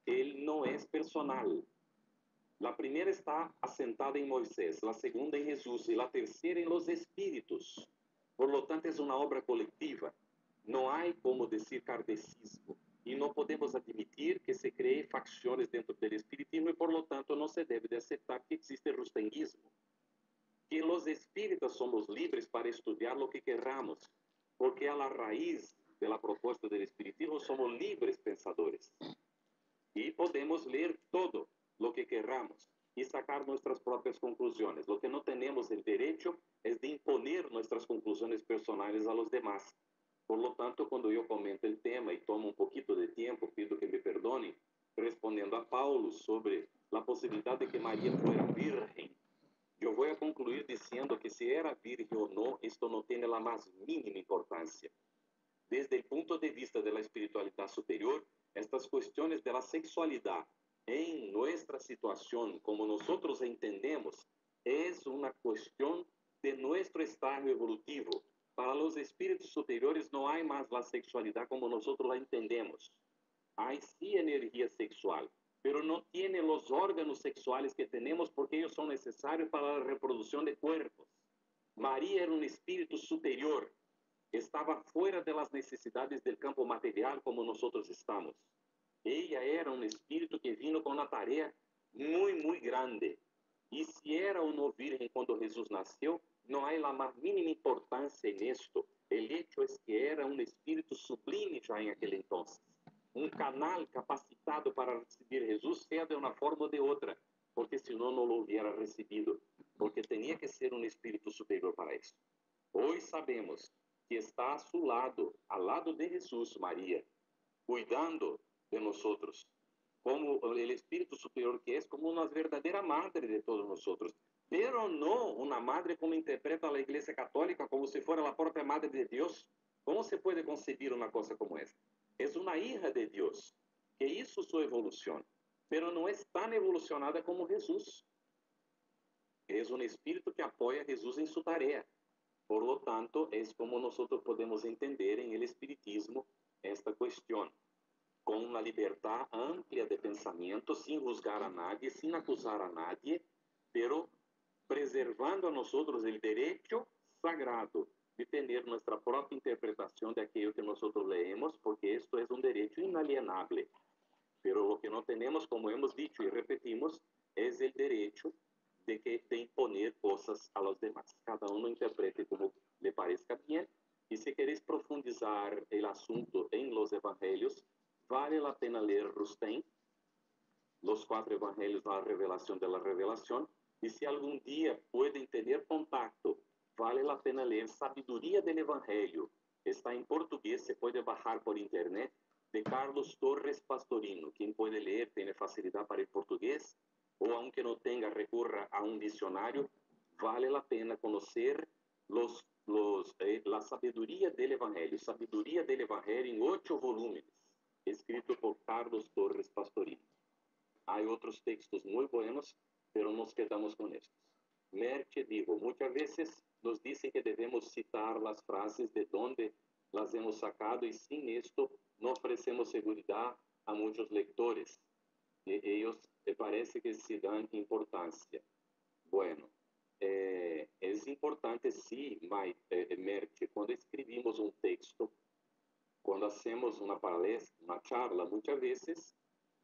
él no es personal. La primera está asentada en Moisés, la segunda en Jesús y la tercera en los espíritus. Por lo tanto, es una obra colectiva. No hay como decir kardecismo. Y no podemos admitir que se creen facciones dentro del espiritismo y por lo tanto no se debe de aceptar que existe rustenguismo. Que los espíritas somos libres para estudiar lo que querramos, porque a la raíz de la propuesta del espiritismo somos libres pensadores. Y podemos leer todo lo que querramos y sacar nuestras propias conclusiones. Lo que no tenemos el derecho es de imponer nuestras conclusiones personales a los demás. Por lo tanto, cuando yo comento el tema y tomo un poquito de tiempo, pido que me perdonen, respondiendo a Paulo sobre la posibilidad de que María fuera virgen, yo voy a concluir diciendo que si era virgen o no, esto no tiene la más mínima importancia. Desde el punto de vista de la espiritualidad superior, estas cuestiones de la sexualidad en nuestra situación, como nosotros entendemos, es una cuestión de nuestro estado evolutivo. Para los espíritus superiores no hay más la sexualidad como nosotros la entendemos. Hay sí energía sexual, pero no tiene los órganos sexuales que tenemos porque ellos son necesarios para la reproducción de cuerpos. María era un espíritu superior, estaba fuera de las necesidades del campo material como nosotros estamos. Ella era un espíritu que vino con una tarea muy, muy grande. Y si era o no virgen cuando Jesús nació, no hay la más mínima importancia en esto. El hecho es que era un espíritu sublime ya en aquel entonces. Un canal capacitado para recibir Jesús, sea de una forma o de otra, porque si no, no lo hubiera recibido, porque tenía que ser un espíritu superior para eso. Hoy sabemos que está a su lado, al lado de Jesús, María, cuidando de nosotros, como el Espíritu Superior que es, como una verdadera madre de todos nosotros, pero no una madre como interpreta la Iglesia Católica, como si fuera la propia madre de Dios. ¿Cómo se puede concebir una cosa como esta? Es una hija de Dios, que hizo su evolución, pero no es tan evolucionada como Jesús. Es un espíritu que apoya a Jesús en su tarea. Por lo tanto, es como nosotros podemos entender en el espiritismo esta cuestión, con una libertad amplia de pensamiento, sin juzgar a nadie, sin acusar a nadie, pero preservando a nosotros el derecho sagrado de tener nuestra propia interpretación de aquello que nosotros leemos, porque esto es un derecho inalienable. Pero lo que no tenemos, como hemos dicho y repetimos, es el derecho de imponer cosas a los demás. Cada uno interprete como le parezca bien. Y si queréis profundizar el asunto en los evangelios, vale la pena leer Rustem, los 4 evangelios, la revelación de la revelación. Y si algún día pueden tener contacto, vale la pena leer Sabiduría del Evangelio. Está en portugués, se puede bajar por internet, de Carlos Torres Pastorino. Quien puede leer, tiene facilidad para el portugués, o aunque no tenga, recurra a un diccionario. Vale la pena conocer la sabiduría del Evangelio en 8 volúmenes, escrito por Carlos Torres Pastorino. Hay otros textos muy buenos, pero nos quedamos con estos. Merche dijo, muchas veces nos dicen que debemos citar las frases de donde las hemos sacado y sin esto no ofrecemos seguridad a muchos lectores. ellos parece que se dan importância. Bueno, é importante sim, Merche, quando escrevemos um texto, quando hacemos uma palestra, uma charla, muitas vezes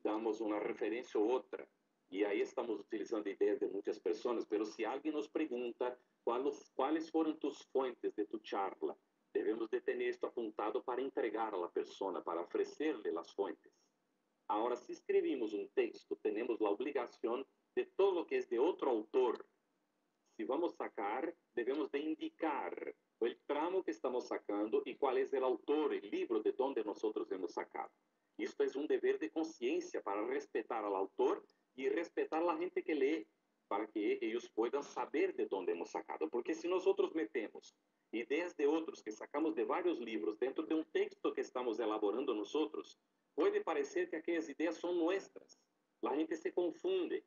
damos uma referência ou outra, e aí estamos utilizando ideias de muitas pessoas, mas se alguém nos pergunta quais foram tus fontes de tu charla, devemos de ter isto apuntado para entregar a pessoa, para oferecer-lhe as fontes. Agora, se escrevemos um texto, temos a obrigação de todo o que é de outro autor. Se vamos sacar, devemos de indicar o tramo que estamos sacando e qual é o autor, o livro de onde nós hemos sacado. Isto é um dever de consciência para respeitar ao autor e respeitar a gente que lê, para que eles possam saber de onde hemos sacado. Porque se nós metemos ideias de outros que sacamos de vários livros dentro de um texto que estamos elaborando nós, pode parecer que aquelas ideias são nossas. A gente se confunde.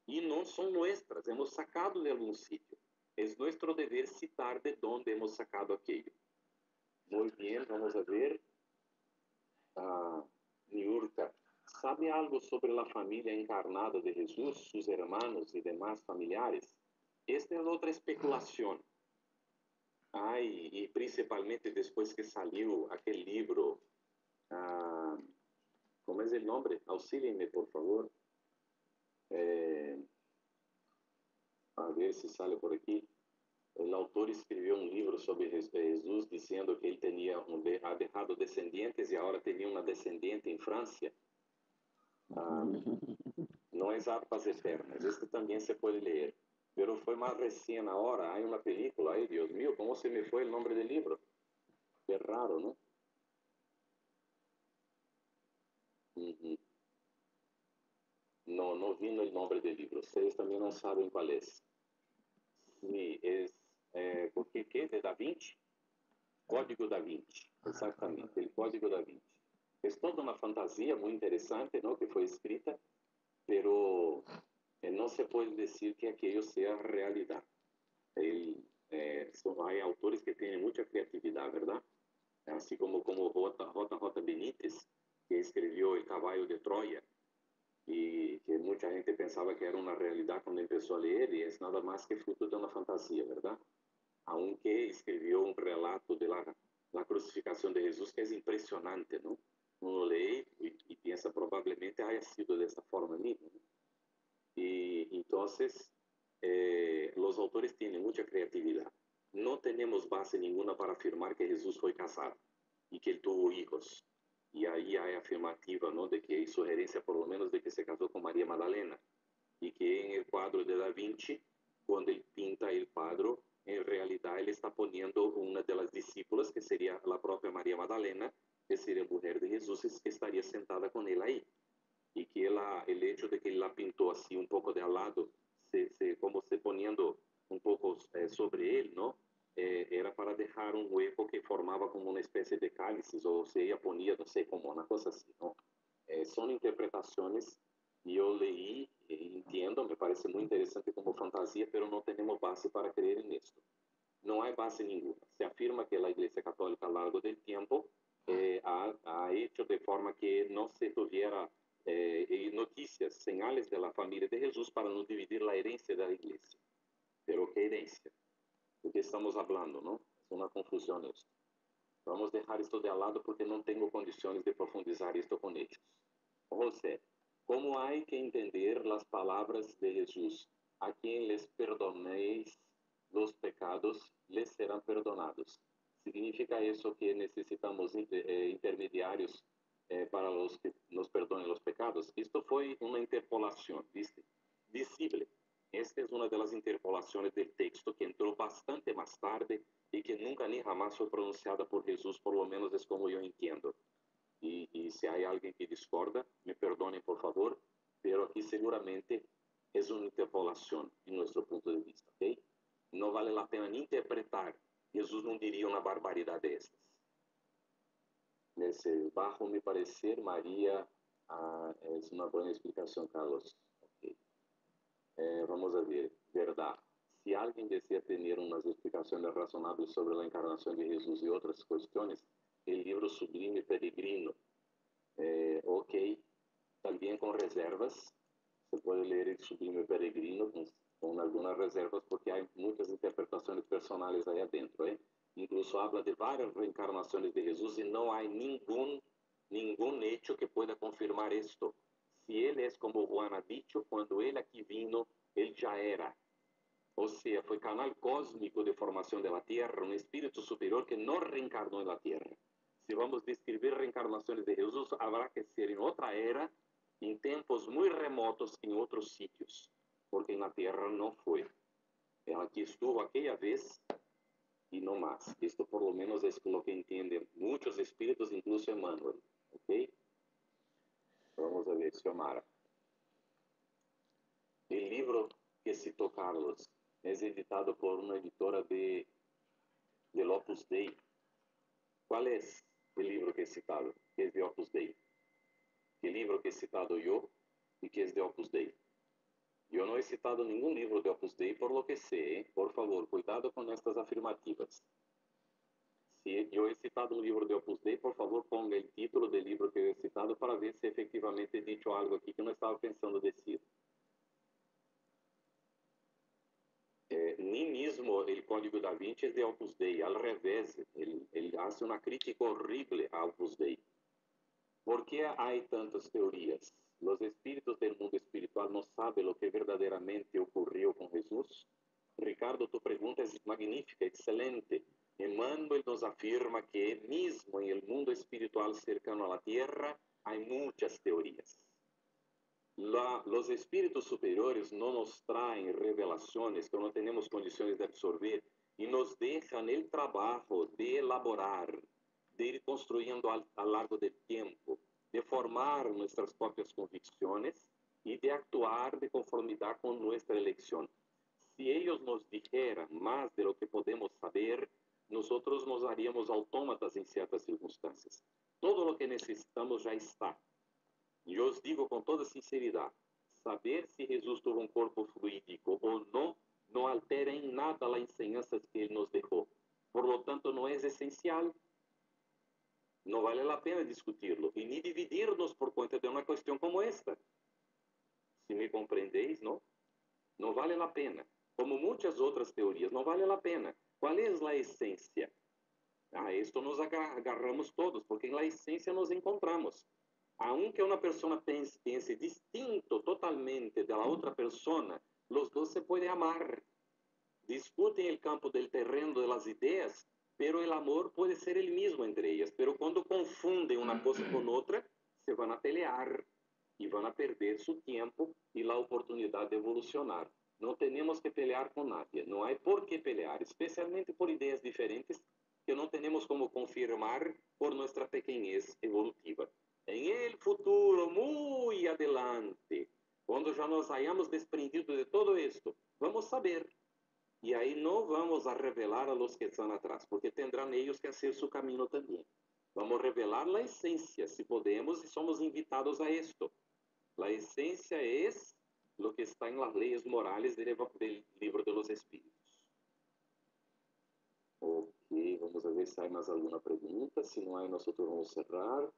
E não são nossas, hemos sacado de algum sítio. É nosso dever citar de onde hemos sacado aquilo. Muito bem, vamos a ver. Niurka, ¿sabe algo sobre a família encarnada de Jesus, seus hermanos e demais familiares? Esta é outra especulação. E principalmente depois que saiu aquele livro, como é o nome? Auxíliem-me, por favor. A ver se sale por aqui. O autor escreveu um livro sobre Jesus, dizendo que ele ha dejado descendientes e agora tinha uma descendente em França. Não é Harpas Eternas, este também se pode ler. Pero foi mais recente agora, há uma película, ai Deus mío, como se me foi o nome do livro? Que raro, não? Não vi o nome do livro, vocês também não sabem qual é. Sim, porque que? De Da Vinci? Código da Vinci, exatamente, o Código da Vinci. É toda uma fantasia muito interessante, não, que foi escrita, pero não se pode dizer que aquilo seja realidade. Há autores que têm muita criatividade, verdade? Assim como J.J. Benítez, que escreveu El Caballo de Troia, e que muita gente pensava que era uma realidade quando começou a ler, e é nada mais que fruto de uma fantasia, verdade? Aunque escreveu um relato da crucificação de Jesus que é impressionante, não? Uno lê e pensa provavelmente haya sido dessa forma mesmo. E então, os autores têm muita criatividade. Não temos base nenhuma para afirmar que Jesus foi casado e que ele teve filhos. E aí há a afirmativa, não, de que, sugerência por lo menos, de que se casou com Maria Madalena. E que em el quadro de Da Vinci, quando ele pinta o quadro, em realidade ele está poniendo uma das discípulas, que seria a própria Maria Madalena, que seria a mulher de Jesus, que estaria sentada com ele aí. E que o hecho de que ele la pintou assim um pouco de al lado, como se poniendo um pouco sobre ele, não? Era para deixar um hueco que formava como uma espécie de cálices, ou se ella ponía, não sei como, uma coisa assim, não? São interpretações e eu leí e entendo, me parece muito interessante como fantasia, pero não temos base para crer nisso. Não há base nenhuma. Se afirma que a Igreja Católica, ao longo do tempo, ha hecho de forma que não se tuviera notícias, señales de la família de Jesus para não dividir a herência da Igreja. Pero que herência? Do que estamos falando, não? É uma confusão isso. Vamos deixar isto de lado porque não tenho condições de profundizar isto com eles. José, como há que entender as palavras de Jesus? A quem les perdonéis los pecados, les serão perdonados. Significa isso que necessitamos intermediários para os que nos perdonem os pecados? Isto foi uma interpolação, ¿viste? Visible. Esta é uma das interpolações do texto que entrou bastante mais tarde e que nunca nem jamais foi pronunciada por Jesus, por lo menos é como eu entendo. E se há alguém que discorda, me perdonem, por favor, pero aqui seguramente é uma interpolação, em nosso ponto de vista, ok? Não vale a pena nem interpretar. Jesus não diria uma barbaridade destas. Nesse bajo me parecer, Maria, é uma boa explicação, Carlos. Okay. Vamos a ver, verdade. Se alguém deseja ter umas explicações razonáveis sobre a encarnação de Jesus e outras questões, o livro Sublime Peregrino, ok, também com reservas. Você pode ler el Sublime Peregrino con algunas reservas, porque hay muchas interpretaciones personales ahí adentro. Incluso habla de varias reencarnaciones de Jesús y no hay ningún hecho que pueda confirmar esto. Si él es como Juan ha dicho, cuando él aquí vino, él ya era. O sea, fue canal cósmico de formación de la Tierra, un espíritu superior que no reencarnó en la Tierra. Si vamos a describir reencarnaciones de Jesús, habrá que ser en otra era, en tiempos muy remotos, en otros sitios, porque en la Tierra no fue. Él aquí estuvo aquella vez y no más. Esto por lo menos es lo que entienden muchos espíritus, incluso Emmanuel. ¿Ok? Vamos a ver, Xiomara. El libro que citó Carlos es editado por una editora del Opus Dei. ¿Cuál es el libro que he citado? Que es de Opus Dei. El libro que he citado yo y que es de Opus Dei. Yo no he citado ningún libro de Opus Dei por lo que sé. Por favor, cuidado con estas afirmativas. Si yo he citado un libro de Opus Dei, por favor ponga el título del libro que he citado para ver si efectivamente he dicho algo aquí que no estaba pensando decir. Ni mismo el Código da Vinci es de Opus Dei, al revés, él hace una crítica horrible a Opus Dei. ¿Por qué hay tantas teorías? ¿Los espíritus del mundo espiritual no saben lo que verdaderamente ocurrió con Jesús? Ricardo, tu pregunta es magnífica, excelente. Emmanuel nos afirma que mismo en el mundo espiritual cercano a la Tierra hay muchas teorías. Los espíritus superiores no nos traen revelaciones que no tenemos condiciones de absorber y nos dejan el trabajo de elaborar, de ir construyendo a lo largo del tiempo, de formar nuestras propias convicciones y de actuar de conformidad con nuestra elección. Si ellos nos dijeran más de lo que podemos saber, nosotros nos haríamos autómatas en ciertas circunstancias. Todo lo que necesitamos ya está. Yo os digo con toda sinceridad, saber si Jesús tuvo un cuerpo fluídico o no, no altera en nada las enseñanzas que Él nos dejó. Por lo tanto, no es esencial. No vale la pena discutirlo y ni dividirnos por cuenta de una cuestión como esta. Si me comprendéis, ¿no? No vale la pena. Como muchas otras teorías, no vale la pena. ¿Cuál es la esencia? A esto nos agarramos todos, porque en la esencia nos encontramos. Aunque una persona piense distinto totalmente de la otra persona, los dos se pueden amar. Discuten el campo del terreno de las ideas, pero el amor puede ser el mismo entre ellas. Pero cuando confunden una cosa con otra, se van a pelear y van a perder su tiempo y la oportunidad de evolucionar. No tenemos que pelear con nadie, no hay por qué pelear, especialmente por ideas diferentes que no tenemos como confirmar por nuestra pequeñez evolutiva. En el futuro, muy adelante, cuando ya nos hayamos desprendido de todo esto, vamos a saber. Y ahí no vamos a revelar a los que están atrás, porque tendrán ellos que hacer su camino también. Vamos a revelar la esencia, si podemos, y somos invitados a esto. La esencia es lo que está en las leyes morales del libro de los espíritus. Ok, vamos a ver si hay más alguna pregunta. Si no hay, nosotros vamos a cerrar.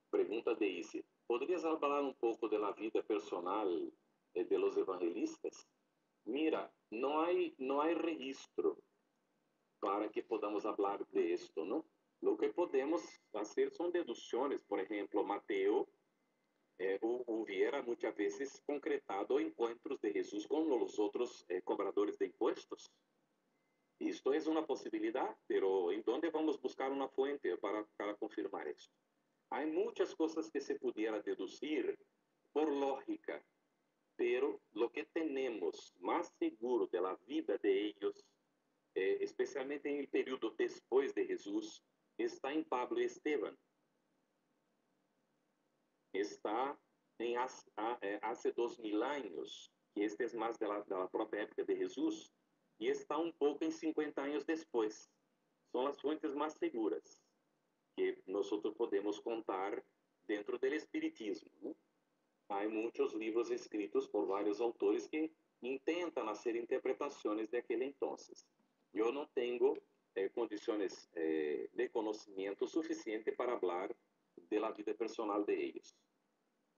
Pregunta de Isi. ¿Podrías hablar un poco de la vida personal de los evangelistas? Mira, no hay registro para que podamos hablar de esto, ¿no? Lo que podemos hacer son deducciones. Por ejemplo, Mateo hubiera muchas veces concretado encuentros de Jesús con los otros cobradores de impuestos. Esto es una posibilidad, pero ¿en dónde vamos a buscar una fuente para confirmar esto? Hay muchas cosas que se pudiera deducir por lógica, pero lo que tenemos más seguro de la vida de ellos, especialmente en el periodo después de Jesús, está en Pablo y Esteban. Está en hace 2000 años, que este es más de la propia época de Jesús, y está un poco en 50 años después. Son las fuentes más seguras que nosotros podemos contar dentro del espiritismo, ¿no? Hay muchos libros escritos por varios autores que intentan hacer interpretaciones de aquel entonces. Yo no tengo condiciones de conocimiento suficiente para hablar de la vida personal de ellos.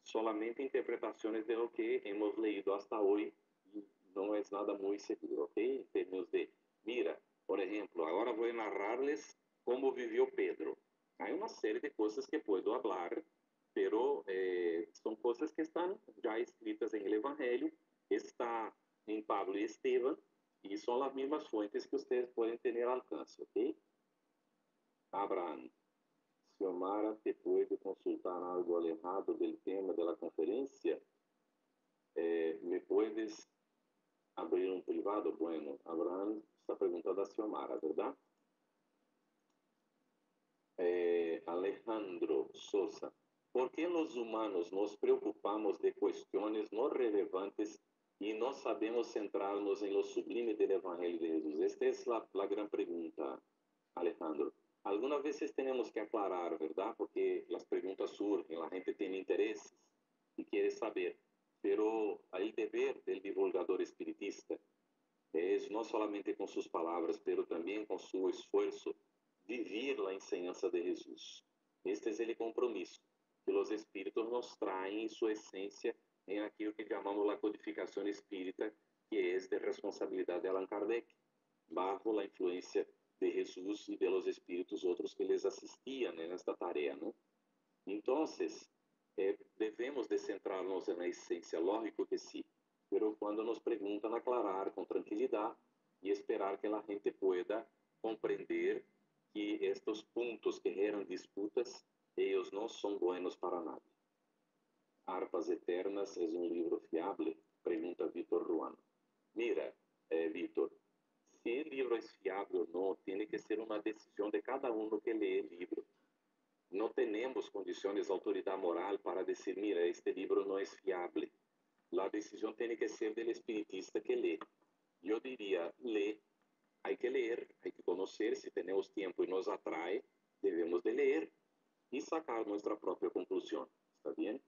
solamente interpretaciones de lo que hemos leído hasta hoy, y no es nada muy seguro, ¿ok? En términos de, mira, por ejemplo, ahora voy a narrarles cómo vivió Pedro. Hay una serie de cosas que puedo hablar, pero son cosas que están ya escritas en el Evangelio, está en Pablo y Esteban, y son las mismas fuentes que ustedes pueden tener al alcance, ¿ok? Abraham, Xiomara te puede consultar algo alejado del tema de la conferencia, ¿me puedes abrir un privado? Bueno, Abraham está preguntando a Xiomara, ¿verdad? Alejandro Sosa, ¿por qué los humanos nos preocupamos de cuestiones no relevantes y no sabemos centrarnos en lo sublime del Evangelio de Jesús? Esta es la gran pregunta, Alejandro. Algunas veces tenemos que aclarar, ¿verdad? Porque las preguntas surgen, la gente tiene intereses y quiere saber, pero el deber del divulgador espiritista es no solamente con sus palabras, pero también con su esfuerzo, vivir la enseñanza de Jesús. Este es el compromiso que los espíritus nos traen en su esencia en aquello que llamamos la codificación espírita, que es de responsabilidad de Allan Kardec, bajo la influencia de Jesús y de los espíritus otros que les asistían en esta tarea, ¿no? Entonces, debemos de centrarnos en la esencia, lógico que sí, pero cuando nos preguntan, aclarar con tranquilidad y esperar que la gente pueda comprender que estos puntos que generan disputas, ellos no son buenos para nadie. Harpas Eternas es un libro fiable, pregunta Víctor Ruano. Mira, Víctor, si el libro es fiable o no, tiene que ser una decisión de cada uno que lee el libro. No tenemos condiciones de autoridad moral para decir, mira, este libro no es fiable. La decisión tiene que ser del espiritista que lee. Yo diría, lee, hay que leer, hay que conocer, si tenemos tiempo y nos atrae, debemos de leer y sacar nuestra propia conclusión. ¿Está bien?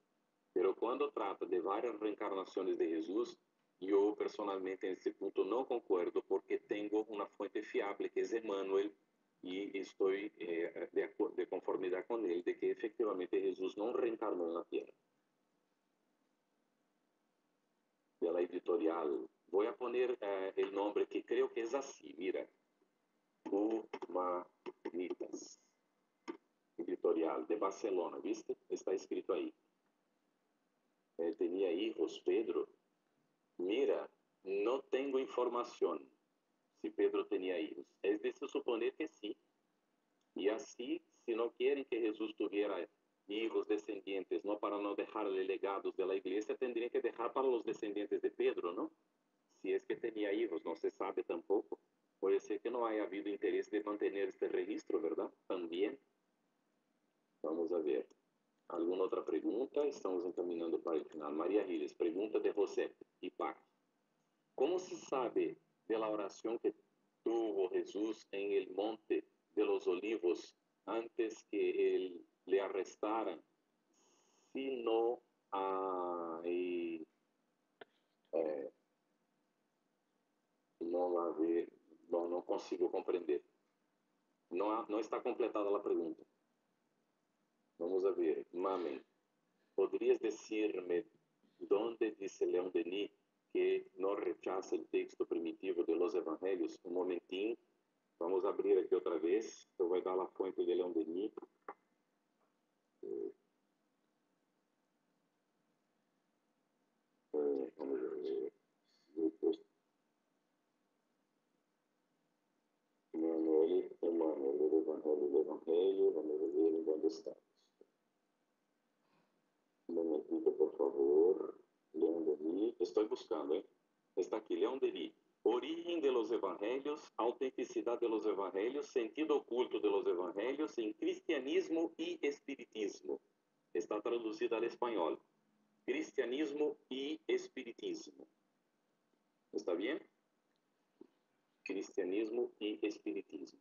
Pero cuando trata de varias reencarnaciones de Jesús, yo personalmente en este punto no concuerdo porque tengo una fuente fiable que es Emmanuel y estoy de conformidad con él de que efectivamente Jesús no reencarnó en la tierra. De la editorial, voy a poner el nombre que creo que es así, mira, Humanitas, editorial de Barcelona, ¿viste? Está escrito ahí. Tenía hijos, Pedro. Mira, no tengo información si Pedro tenía hijos. Es de suponer que sí. Y así, si no quieren que Jesús tuviera hijos descendientes, no para no dejarle legados de la iglesia, tendrían que dejar para los descendientes de Pedro, ¿no? Si es que tenía hijos, no se sabe tampoco. Puede ser que no haya habido interés de mantener este registro, ¿verdad? También. Vamos a ver. ¿Alguna otra pregunta? Estamos encaminando para el final. María Giles, pregunta de José y Pac. ¿Cómo se sabe de la oración que tuvo Jesús en el monte de los olivos antes que él le arrestaran? Si no hay, no, no consigo comprender. No está completada la pregunta. Vamos a ver. Mamen, ¿podrías decirme dónde dice León Denis que no rechaza el texto primitivo de los evangelios? Un momentín. Vamos a abrir aqui outra vez. Eu vou dar a fonte de Leão Denis. Vamos ver. Emmanuel, do Evangelho. Vamos ver em onde está. Um momentito, por favor. Leão Denis. Estou buscando, hein? Está aqui, Leão Denis. Origen de los Evangelios, autenticidad de los Evangelios, sentido oculto de los Evangelios en cristianismo y espiritismo. Está traducida al español. Cristianismo y espiritismo. ¿Está bien? Cristianismo y espiritismo.